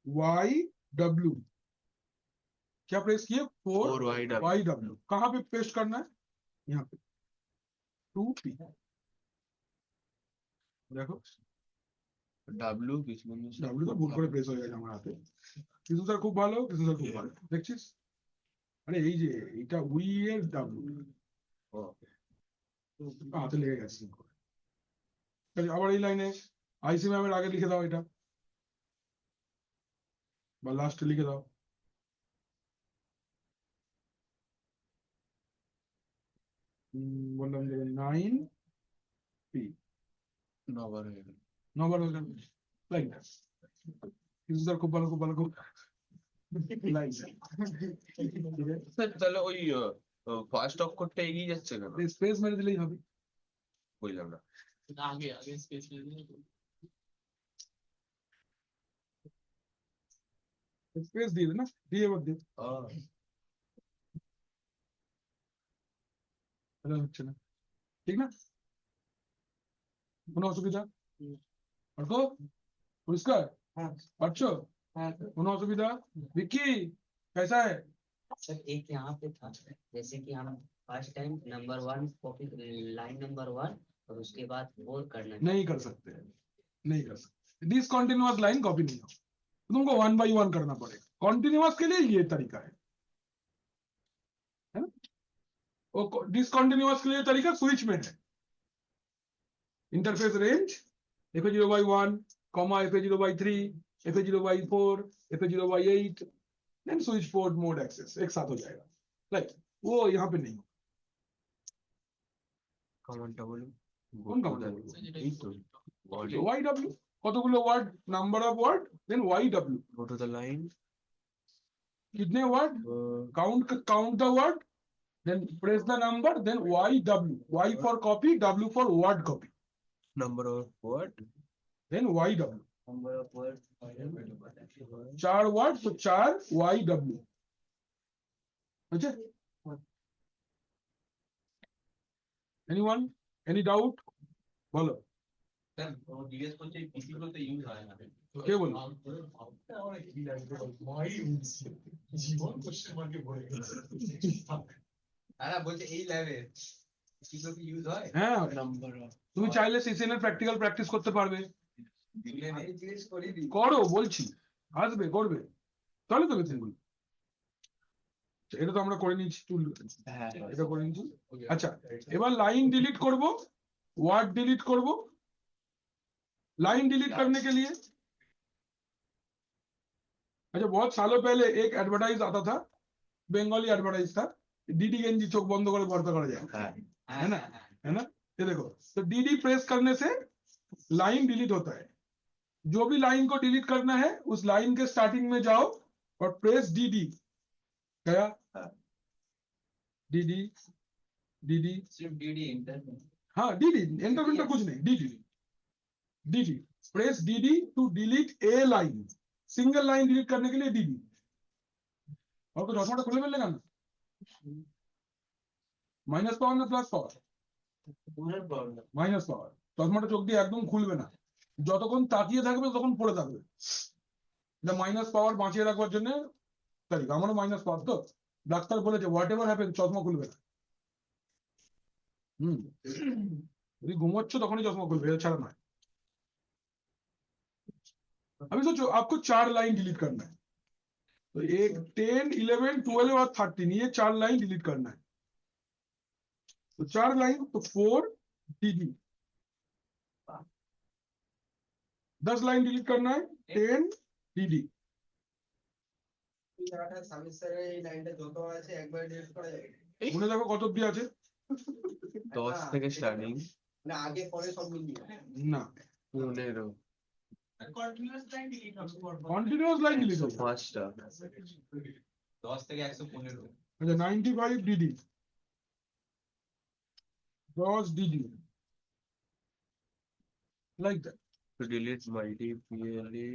y w, क्या प्रेस किए 4 y w, कहां पे पेस्ट करना है, यहाँ पे 2p, देखो ডাব্লিউ কিছু ডাব্লিউ তো ভুল করে প্রেস হয়ে গেছে আমার হাতে। কিছু স্যার খুব ভালো, কিছু স্যার খুব ভালো, দেখছিস? আরে এই যে এটা উই এর ডাব্লিউ হাতে লেগে গেছে। তাহলে আবার এই লাইনে আইসি ম্যামের আগে লিখে দাও এটা, বা লাস্টে লিখে দাও। বললাম যে 9 পি, নবার হয়ে গেল নবার হয়ে গেল, লাইক দ্যাট। কিছু স্যার খুব ভালো, খুব ভালো, খুব লাইক দ্যাট। স্যার তাহলে ওই ফার্স্ট অক্ষরটা এগিয়ে যাচ্ছে কেন স্পেস মেরে দিলেই হবে। বুঝলাম না আগে আগে স্পেস স্পেস দিয়ে দে না, দিয়ে এবার দে, তাহলে হচ্ছে না, ঠিক না? কোনো অসুবিধা? পারতো পরিষ্কার? हाँ পারছো? हाँ কোনো অসুবিধা? विक्की कैसा है? सर एक यहाँ पे था, जैसे कि हम first time number 1 copy line number 1 और उसके बाद 4 करना है। नहीं कर सकते, नहीं कर सकते। डिसकंटिन्यूअस लाइन कॉपी नहीं हो, तुमको 1 बाई 1 करना पड़ेगा। कॉन्टिन्यूअस के लिए ये तरीका है ना? वो डिसकंटिन्यूअस के लिए तरीका स्विच में है। Interface range fa0 by 1 comma fa0 by 3 fa0 by 4 fa0 by 8 then switch port mode access एक साथ हो जाएगा, राइट? वो यहाँ पे नहीं हो। কমান্ডটা বলুন কোন কমান্ড বলবো? এই তো yw, কতগুলো word, number of word, then yw, go to the line कितने word, count the word, then press the number, then yw, y for copy, w for word copy, number of word then yw, number of word 4 word तो 4 yw, अच्छा? anyone, any doubt? बोलो, sir ও জিজ্ঞেস করছে এই পিসি গুলোতে use হয় না। কে বললো? জীবন কোশ্চেন মার্কে ভরে গেছে। আরে বলছে এই ল্যাবে পিসি গুলোতে ইউজ হয় হ্যাঁ, number of তুমি চাইলে সিসিএন এর প্র্যাকটিক্যাল প্র্যাকটিস করতে পারবে, আমি জিজ্ঞেস করিনি। করো বলছি, আসবে করবে, তাহলে তো বেতন বলবে। এটা তো আমরা করে নিয়েছি, হ্যাঁ এটা করে নিয়েছি। আচ্ছা এবার লাইন ডিলিট করব, ওয়ার্ড ডিলিট করব, लाइन डिलीट करने के लिए, अच्छा बहुत सालों पहले एक एडवर्टाइज आता था, बंगाली एडवर्टाइज था, डीडी गेंजी चोख बंद করে ভর্তা করা যায়, है ना, है ना। ये देखो, तो डीडी प्रेस करने से लाइन डिलीट होता है। जो भी लाइन को डिलीट करना है उस लाइन के स्टार्टिंग में जाओ और प्रेस डीडी, गया डीडी, डीडी, सिर्फ डीडी इंटर हाँ डीडी, एंटर विंटर कुछ नहीं, DD, DD, press DD to delete a line, single line delete करने के लिए डीडी। और कुछ चश्माটা খুলে ফেললে কেন? মাইনাস পাওয়ার না প্লাস পাওয়ার? মাইনাস পাওয়ার। চশমাটা চোখ দিয়ে একদম খুলবে না, যতক্ষণ তাকিয়ে থাকবে ততক্ষণ পড়ে থাকবে। এটা মাইনাস পাওয়ার বাঁচিয়ে রাখবার জন্য তাই, আমারও মাইনাস পাওয়ার, তো ডাক্তার বলেছে হোয়াট এভার হ্যাপেন চশমা খুলবে না। যদি ঘুমোচ্ছ তখনই চশমা খুলবে, এছাড়া নয়। अभी सोचो आपको 4 लाइन डिलीट करना है, तो एक 10, 11, 12 और 13, ये 4 लाइन डिलीट करना है। तो 4 लाइन, तो 4 डीडी, 10 लाइन डिलीट करना है, 10 डीडी। মনে দেখো কত অব্দি আছে? 10 থেকে স্টার্টিং না, 15 কন্টিনিউয়াস লাইন ডিলিট হবে পরপর। কন্টিনিউয়াস লাইন ডিলিট হবে। 105টা 10 থেকে 115 আচ্ছা 95 DD, 10 DD, like that. to delete multi PLE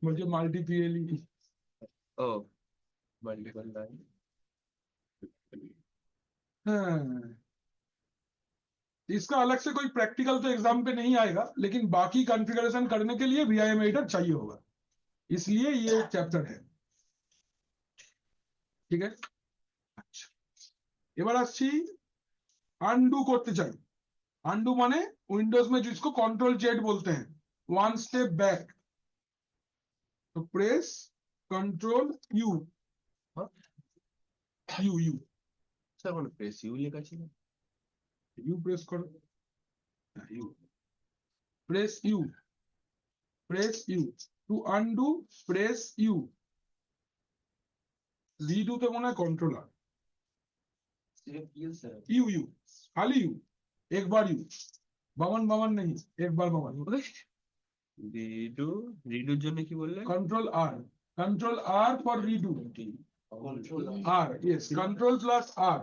বলছে মাল্টি পিএলই। oh multiple line हाँ, इसका अलग से कोई प्रैक्टिकल तो एग्जाम पे नहीं आएगा, लेकिन बाकी कॉन्फ़िगरेशन करने के लिए VIM एडिटर चाहिए होगा, इसलिए ये चैप्टर है। ठीक है, अच्छा এবার আসছি আনডু করতে চাই। আনডু মানে উইন্ডোজ में जिसको कंट्रोल जेड बोलते हैं, वन स्टेप बैक, तो press control U, U U sir কোন প্রেস ইউ লেখা ছিল? यू प्रेस करो, U press U, press U to undo, press U, redo तो मने कंट्रोल आर, सिर्फ यू স্যার यू यू, खाली यू, एक बार यू, বামন বামন नहीं, एक बार বামন। রিডুর জন্য কি বললেন? Control R for redo, R, yes, control plus R.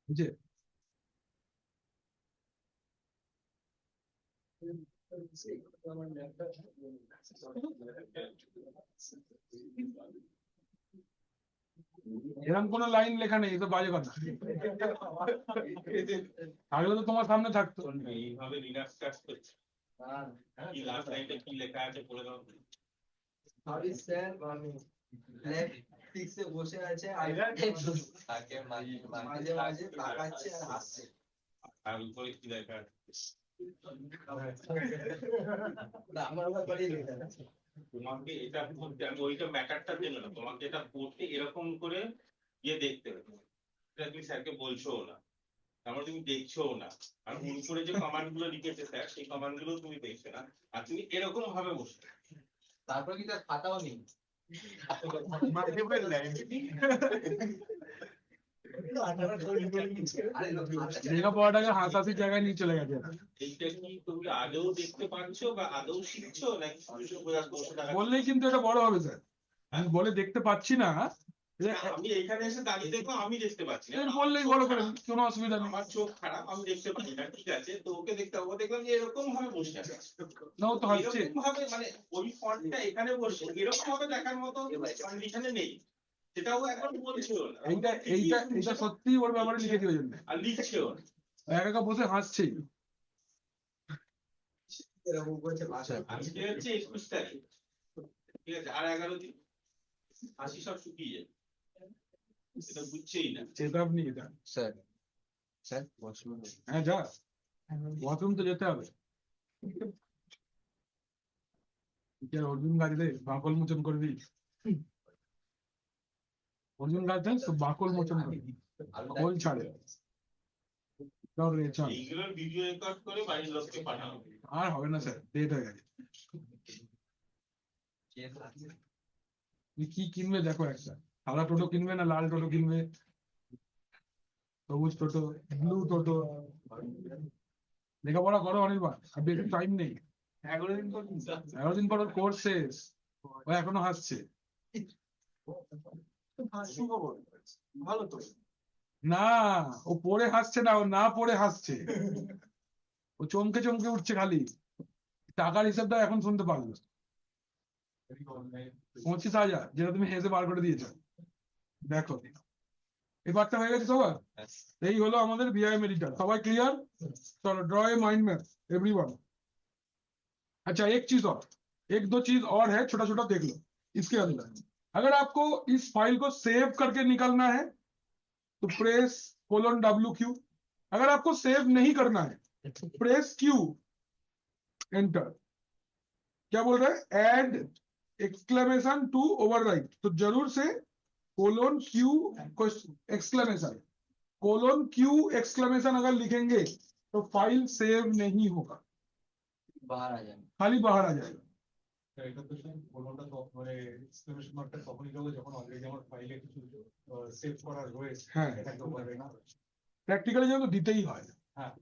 বুঝে? এরকম কোন লাইন লেখা নেই, তো বাজে কথা, থাকলে তো তোমার সামনে থাকতো। এইভাবে লিনাক্স কাজ করছে। কি লাস্ট লাইনটা কি লেখা আছে বলে দাও। সরি স্যার, আমি লেফট বসে আছে আর তাকে মাঝে মাঝে তাকাচ্ছে আর হাসছে। আর উপরে কি লেখা আছে? আমার ব্যাপারে লেখা আছে। তোমাকে এটা করতে, আমি ওইটা ম্যাটারটা দিল না, তোমাকে এটা পড়তে এরকম করে গিয়ে দেখতে হবে। এটা তুমি স্যারকে বলছো না, তারপর তুমি দেখছো না, আর উপরে যে কমান্ড গুলো লিখেছে স্যার, সেই কমান্ড গুলো তুমি দেখছো না, আর তুমি এরকম ভাবে বসে। তারপর কি তার খাতাও নেই? লেখাপড়াটাকে হাসাহাসি জায়গায় নিয়ে চলে গেছে। এইটা কি তুমি আদৌ দেখতে পাচ্ছ বা আদৌ শিখছো নাকি শুধু বসে থাকা? বললেই কিন্তু এটা বড় হবে স্যার, আমি বলে দেখতে পাচ্ছি না, আমি এখানে এসে দাঁড়িয়ে দেখবো, আমি দেখতে পাচ্ছি না। বললেই বড় করে, কোনো অসুবিধা নেই। আমার চোখ খারাপ, আমি দেখতে পাচ্ছি না, ঠিক আছে, তো ওকে দেখতে হবে। ও দেখলাম যে এরকম ভাবে বসে আছে, না ও তো হাসছে। এরকম ভাবে, মানে ওই ফন্টটা এখানে বসে এরকম ভাবে দেখার মতো কন্ডিশনে নেই, সেটাও এখন বলছেও না। এইটা সত্যি ওর ব্যাপারে লিখে দিয়ে জন্য আর লিখছেও না, একা বসে হাসছেই। এরকম করছে ভাষা। আজকে হচ্ছে 21 তারিখ, ঠিক আছে, আর 11 দিন হাসি সব শুকিয়ে যাবে, সেটা বুঝছেই না। চেতাব নিয়ে যা, স্যার স্যার ওয়াশরুম হ্যাঁ যা, ওয়াশরুম তো যেতে হবে। অর্জুন গাড়িতে বাকল মোচন করবি। অর্জুন গাছ বাকল মোচন করে খোল ছাড়ে দাও রে, ছাড়। এইগুলোর ভিডিও রেকর্ড করে বাড়ির লোককে পাঠানো। আর হবে না স্যার, ডেট হয়ে গেছে। তুমি কি কিনবে দেখো একটা, সাদা টোটো কিনবে না লাল টোটো কিনবে, সবুজ টোটো, ব্লু টোটো। লেখাপড়া করো অনির্বাণ, আর বেশি টাইম নেই। 11 দিন পর ওর কোর্স শেষ, ও এখনো হাসছে। ভালো তো। না, ও পড়ে হাসছে না, ও না পড়ে হাসছে। ও চমকে চমকে উঠছে খালি। টাকার হিসাবটা এখন শুনতে পারলো। 25,000, যেটা তুমি হেসে বার করে দিয়েছো। দেখো, এবারটা হয়ে গেছে সবার। এই হলো আমাদের বিআইএম এডিटर। সবাই क्लियर? चलो draw a mind map everyone. अच्छा, एक चीज और, एक दो चीज और है, छोटा छोटा देख लो इसके अंदर। अगर आपको इस फाइल को सेव करके निकालना है तो प्रेस :W Q। अगर आपको सेव नहीं करना है प्रेस Q, एंटर। क्या बोल रहे हैं? ऐड एक्सक्लेमेशन टू ओवरराइट, तो जरूर से :Q एक्सक्लेमेशन, :Q एक्सक्लेमेशन अगर लिखेंगे तो फाइल सेव नहीं होगा, बाहर आ जाए। खाली बाहर आ जाएगा। এটা তো স্যার কোনটা তো মানে এক্সক্লেমেশন মার্কটা তখনই দেবো যখন অলরেডি আমার ফাইলে কিছু সেভ করা রয়েছে। হ্যাঁ, এটাকে ওভারে না। प्रैक्टिकली जो तो दीते ही है। हाँ।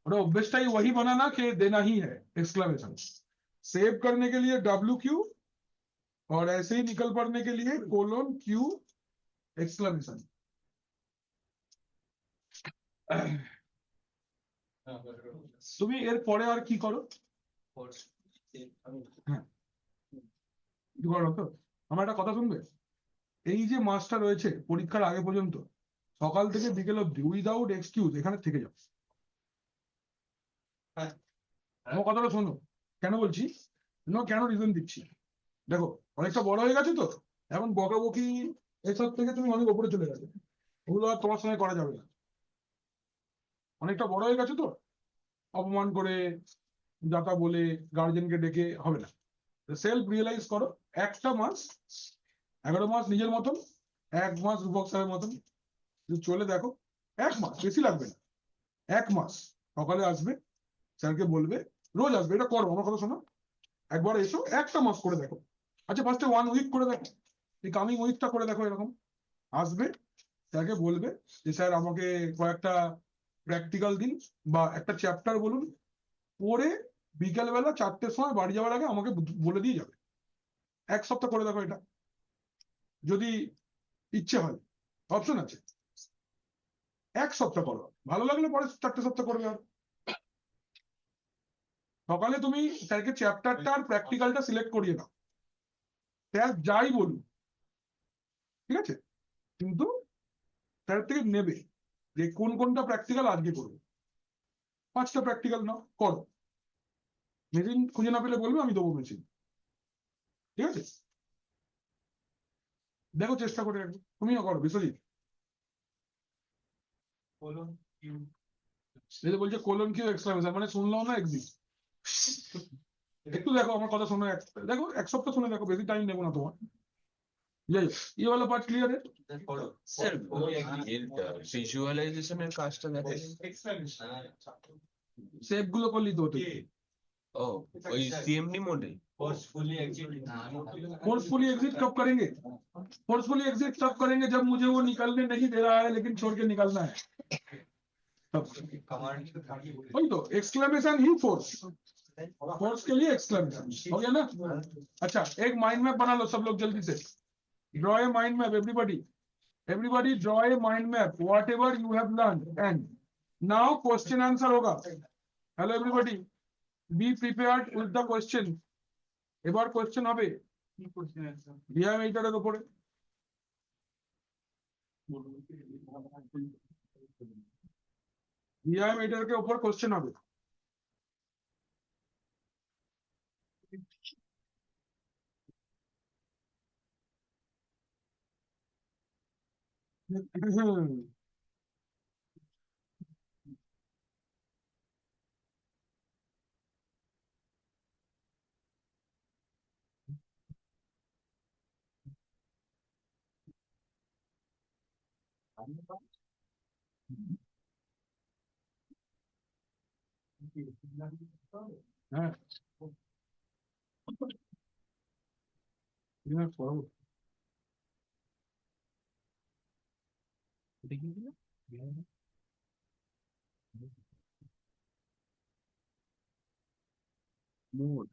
और ऑब्वियसली वही बनाना कि देना ही है एक्सक्लेमेशन। सेव करने के लिए WQ और ऐसे ही निकल पड़ने के लिए :Q एक्सक्लेमेशन। তুমি এর পরে আর কি করো? হ্যাঁ, কি করো তো, আমার একটা কথা শুনবে। এই যে মাসটা রয়েছে পরীক্ষার আগে পর্যন্ত, সকাল থেকে বিকেল অবধি উইদাউট এক্সকিউজ এখানে থেকে যাও। আমার কথাটা শোনো, কেন বলছি, কেন রিজন দিচ্ছি। দেখো, অনেকটা বড় হয়ে গেছে তো, এখন বকাবকি এসব থেকে তুমি অনেক উপরে চলে গেছে, ওগুলো আর তোমার সঙ্গে করা যাবে না। অনেকটা বড় হয়ে গেছে তো, অপমান করে যাতা বলে গার্জেনকে ডেকে হবে না। সেলফ রিয়েলাইজ করো, একটা মাস, 11 মাস নিজের মতন, 1 মাস রূপক স্যারের মতন চলে দেখো। 1 মাস, বেশি লাগবে না। 1 মাস সকালে আসবে, স্যারকে বলবে, রোজ আসবে, এটা করো, আমার কথা শোনো। একবার এসো, একটা মাস করে দেখো। আচ্ছা, ফার্স্টে 1 উইক করে দেখো, এই কামিং উইকটা করে দেখো। এরকম আসবে, স্যারকে বলবে যে স্যার আমাকে কয়েকটা প্র্যাকটিক্যাল দিন বা একটা চ্যাপ্টার বলুন, পড়ে বিকেলবেলা 4টের সময় বাড়ি যাওয়ার আগে আমাকে বলে দিয়ে যাবে। 1 সপ্তাহ করে দেখো এটা, যদি ইচ্ছে হয় অপশন আছে। 1 সপ্তাহ করো, ভালো লাগলে পরে 4টে সপ্তাহ করবে। আর সকালে তুমি স্যারকে চ্যাপ্টারটা আর প্র্যাকটিক্যালটা সিলেক্ট করিয়ে দাও, স্যার যাই বলুন, ঠিক আছে, কিন্তু স্যার থেকে নেবে যে কোন কোনটা প্র্যাকটিক্যাল আজকে করবে। 5টা প্র্যাকটিক্যাল নাও, করো। মেশিন খুঁজে না পেলে বলবে, আমি দেবো মেশিন, ঠিক আছে। দেখো চেষ্টা করে একবার, তুমিও করো। বিশ্বজিৎ বলছে :Q এক্সক্লেমেশন, মানে শুনলাম না এক্সিস্ট। একটু দেখো আমার কথা শোনো, দেখো 1 সপ্তাহ শুনে দেখো, বেশি টাইম নেবো না তোমার। যাই হোক, ये वाला पार्ट क्लियर है? স্যার ভিজুয়ালাইজেশনের কাজটা দেখেন। शेप গুলো করলি তো তুই। ও ওই সিএমডি মোডে। फोर्सफुली फोर्सफुली एग्जिट कब करेंगे? फोर्सफुली एग्जिट तब करेंगे जब मुझे वो निकलने नहीं दे रहा है लेकिन छोड़ के निकलना है। वही तो एक्सक्लेमेशन ही फोर्स, फोर्स के लिए एक्सक्लेमेशन हो गया ना। अच्छा, एक माइंड मैप बना लो सब लोग जल्दी से। Draw a mind map everybody, everybody draw a mind map whatever you have learn. And now question answer होगा। Hello everybody, be prepared with the question. এবার কোশ্চেন হবে বিআইএম এডিটরের উপরে। বিআইএম এডিটরের উপর কোশ্চেন হবে। হ্যাঁ লিনাক্স পড়াবো Mood.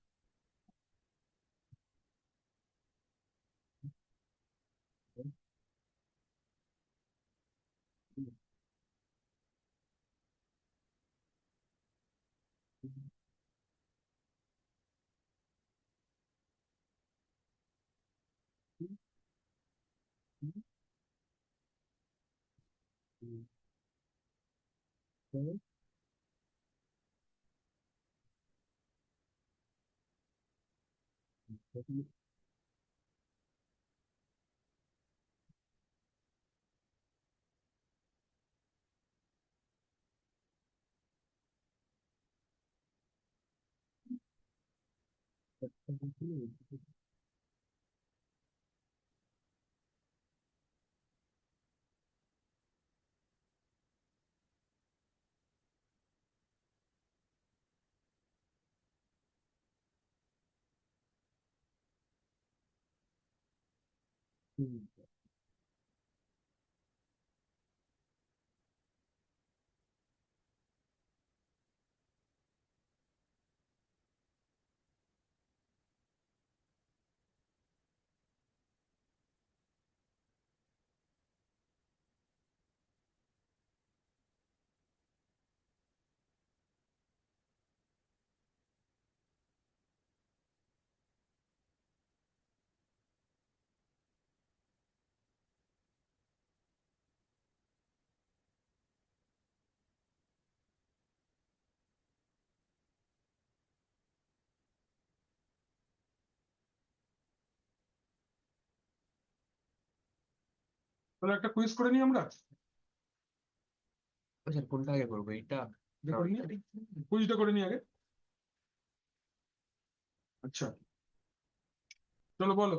তাহলে একটা কুইজ করে নিই আমরা স্যার কোনটা আগে করবো এটা? কুইজটা করে নিই আগে আচ্ছা চলো বলো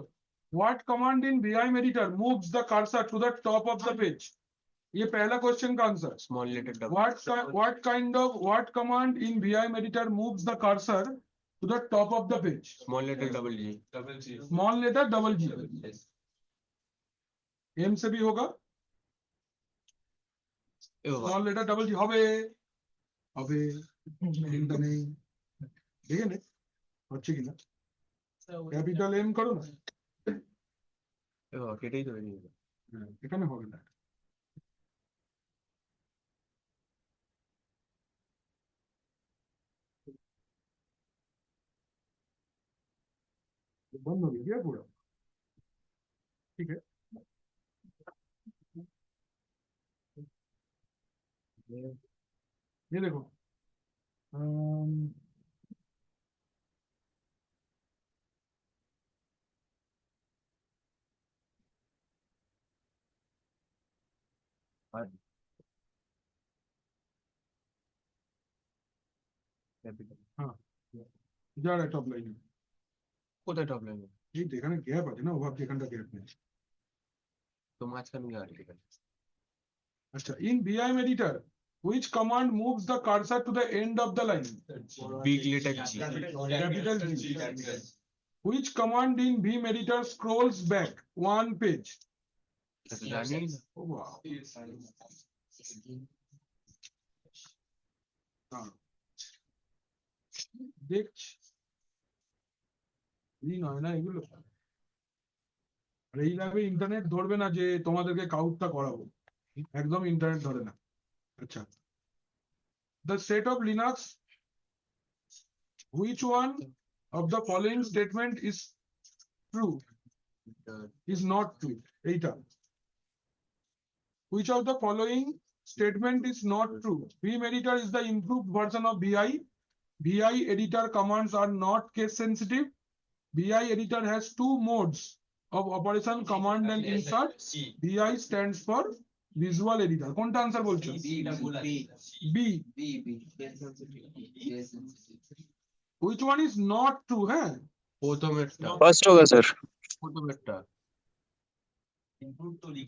what command in vim editor moves the cursor to the top of the page ये पहला क्वेश्चन का answer Small letter W. what command in vim editor moves the cursor to the top of the page Small letter double G. small letter double g m से भी होगा এ বাবা, small letter double g হবে হবে চিন্তা নেই দেখে নে হচ্ছে কিনা ক্যাপিটাল এম করো না এ বাবা, কেটেই ধরে নিয়ে যাবে। হ্যাঁ, এখানে হবে না बंद हो गया पूरा ठीक है ये देखो Capital. हाँ जा रहा है टॉप लाइन কোথায় টপ লাইন? এই তো এখানে গ্যাপ আছে না ওভাবে এখানটা গ্যাপ নেই তো মাঝখানে গিয়ে আর্টিকেল। আচ্ছা in vim editor which command moves the cursor to the end of the line Big letter G. capital G which command in vim editor scrolls back one page আচ্ছা, জানি না। oh wow हाँ দেখছি এই নয় না এগুলো আর এই ল্যাবে ইন্টারনেট ধরবে না যে তোমাদেরকে কাউন্টটা করাবো একদম ইন্টারনেট ধরে না আচ্ছা the set of linux which one of the following statement is true is not true এইটা which of the following statement is not true vim editor is the improved version of vi editor commands are not case sensitive vi editor has two modes of operation command and insert vi stands for visual editor কোনটা answer বলছো b which one is not true হ্যাঁ প্রথমেরটা। First होगा sir প্রথমেরটা। Input तो लिख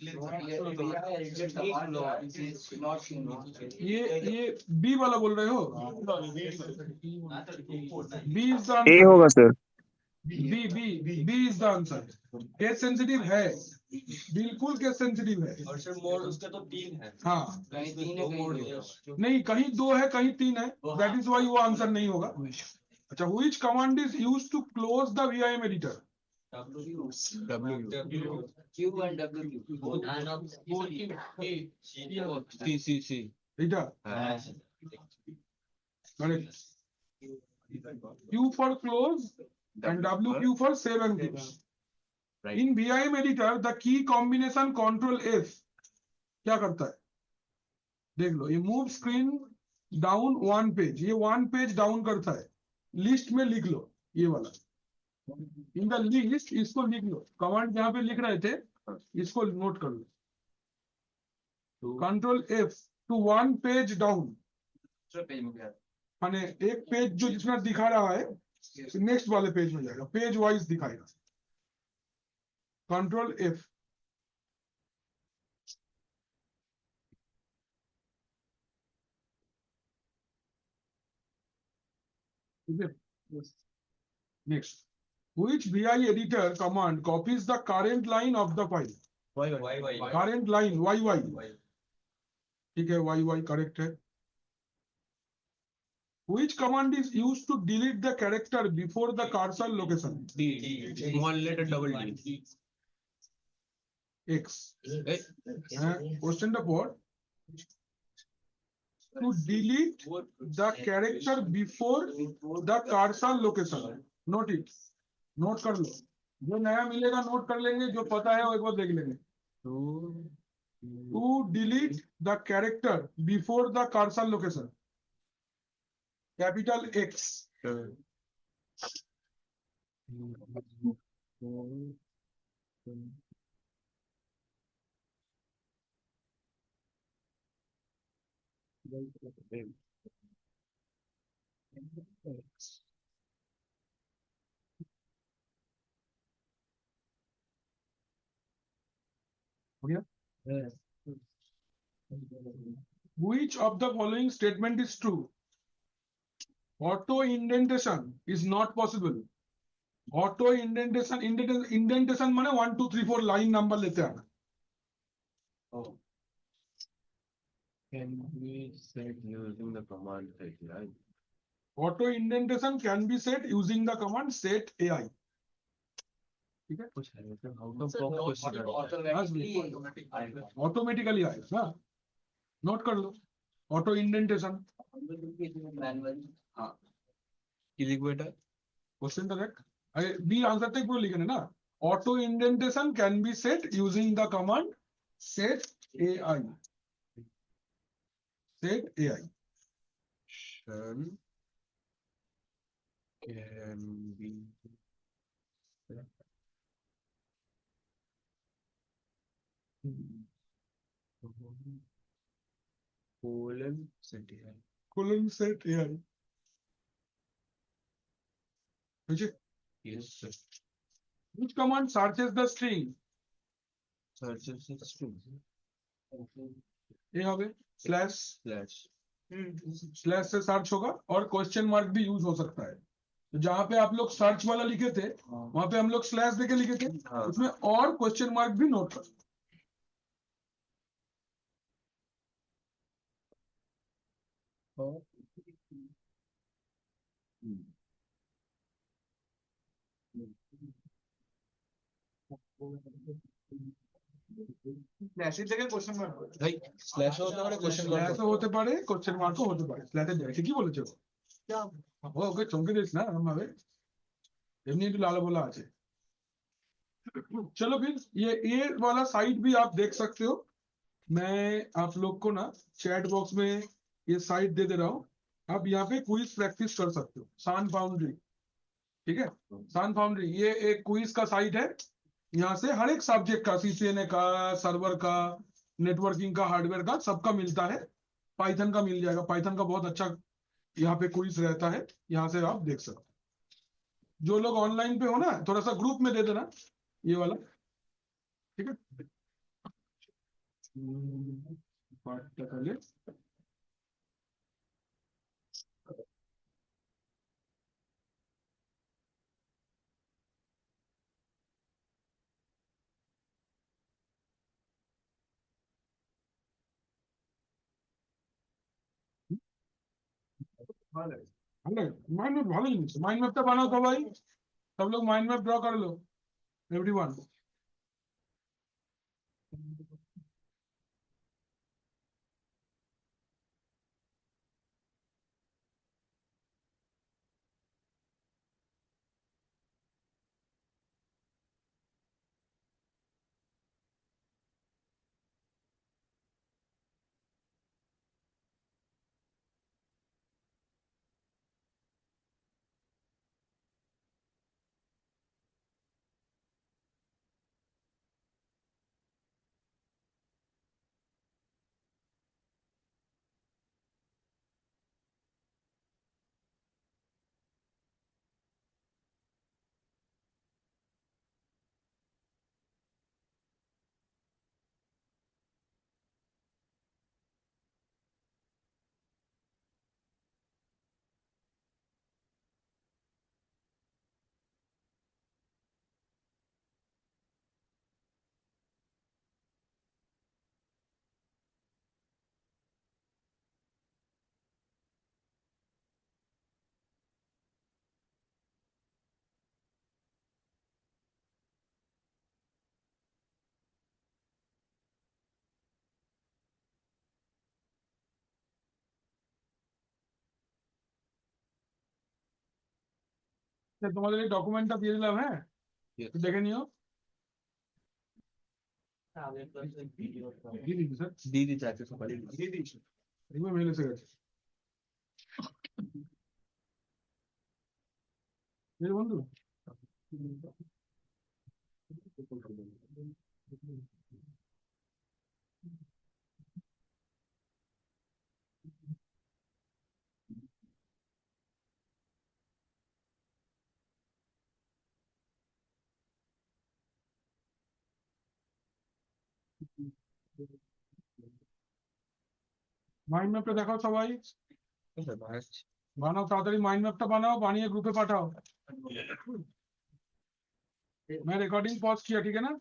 ये B वाला बोल रहे हो? B is the A answer. होगा sir. B is the answer. Case sensitive है, बिल्कुल केस सेंसिटिव है। और सर मोड उसका तो 3 है। हाँ, कहीं 3 है कहीं नहीं कहीं 2 है कहीं 3 है, दैट इज वाई वो आंसर नहीं होगा। अच्छा, which command is used to close the VIM editor? Q and WQ none of सी এটা correct. Q for close and WQ for save and close. Right. In VIM editor, the key combination Control F क्या करता है? देख लो, ये move screen down 1 page, ये 1 page down करता है। List में लिख लो ये वाला, इन द लिस्ट, इसको लिख लो। कमांड जहां पे लिख रहे थे इसको नोट कर लो। Control F to 1 page down, page में गया। माने एक पेज जो जितना दिखा रहा है नेक्स्ट वाले पेज में जाएगा, पेज वाइज दिखाएगा। Control F। Next, which VI editor command copies the current line of the file? current line YY, ठीक है, YY करेक्ट है। Which command is used to delete the character before the cursor location? Small letter double D X. Question the board. To delete the character before the cursor location. Note it. Note कर लो, जो नया मिलेगा note कर लेंगे, जो पता है वो एक बार देख लेंगे। To delete the character before the cursor location. Capital X. हो गया? Which of the following statement is true? Auto indentation is not possible. Auto indentation माने 1 2 3 4 लाइन नंबर लेते हैं। Can be set using the command set, right? Auto indentation can be set using the command set AI. ठीक है, कुछ है तो out of box question automatically आएगा। हाँ, नोट कर लो, ऑटो इंडेंटेशन। हाँ, की लिख बेटा क्वेश्चन करेक्ट। अरे बी आंसर तक पूरा लिखना है ना। Auto indentation can be set using the command set AI। Set AI। can be colon set है colon set AI। বুঝে? yes sir Which command searches the string? searches the string ये হবে slash, slash slash से search होगा और question mark भी use हो सकता है। तो जहां पे आप लोग सर्च वाला लिखे थे वहां पे हम लोग स्लैश देके लिखे थे, उसमें और क्वेश्चन मार्क भी नोट कर। मैसेज থেকে কোশ্চেন মার্ক ভাই স্ল্যাশ হতে পারে কোশ্চেন মার্ক স্ল্যাশ হতে পারে, কোশ্চেন মার্কও হতে পারে। স্ল্যাশে যায়, ঠিকই বলেছো। ওকে চমকে দিস না এরকম ভাবে, এমনি একটু লালা बोला আছে। चलो फिर ये वाला साइट भी आप देख सकते हो। मैं आप लोग को ना चैट बॉक्स में ये साइट दे दे रहा हूँ, आप यहाँ पे क्विज प्रैक्टिस कर सकते हो। सान फाउंड्री, ठीक है, सान फाउंड्री ये एक क्विज का साइट है। यहाँ से हर एक सब्जेक्ट का, CCNA का, सर्वर का, नेटवर्किंग का, हार्डवेयर का, सबका मिलता है। पाइथन का मिल जाएगा, पाइथन का बहुत अच्छा यहाँ पे क्विज रहता है, यहाँ से आप देख सकते हो। जो लोग ऑनलाइन पे हो ना, थोड़ा सा ग्रुप में दे देना ये वाला, ठीक है। পার্টটা তাহলে ভালো লাগে। ভালো মাइंड मैप ভালো জিনিস माइंड मैपটা বানাও সবাই सब लोग माइंड मैप ड्रॉ कर लो एवरीवन তোমাদের এই ডকুমেন্টটা দিয়ে দিলাম হ্যাঁ একটু দেখে নিও দিয়ে দিচ্ছি স্যার दीदी चाहते सकाळी দিয়ে দিচ্ছি এগুলো মেল এসে গেছে এই বন্ধু মাইন্ড ম্যাপটা দেখাও সবাই বানাও তাড়াতাড়ি মাইন্ড ম্যাপটা বানাও বানিয়ে গ্रुपে पाठाओ मैं रिकॉर्डिंग पॉज किया ठीक है ना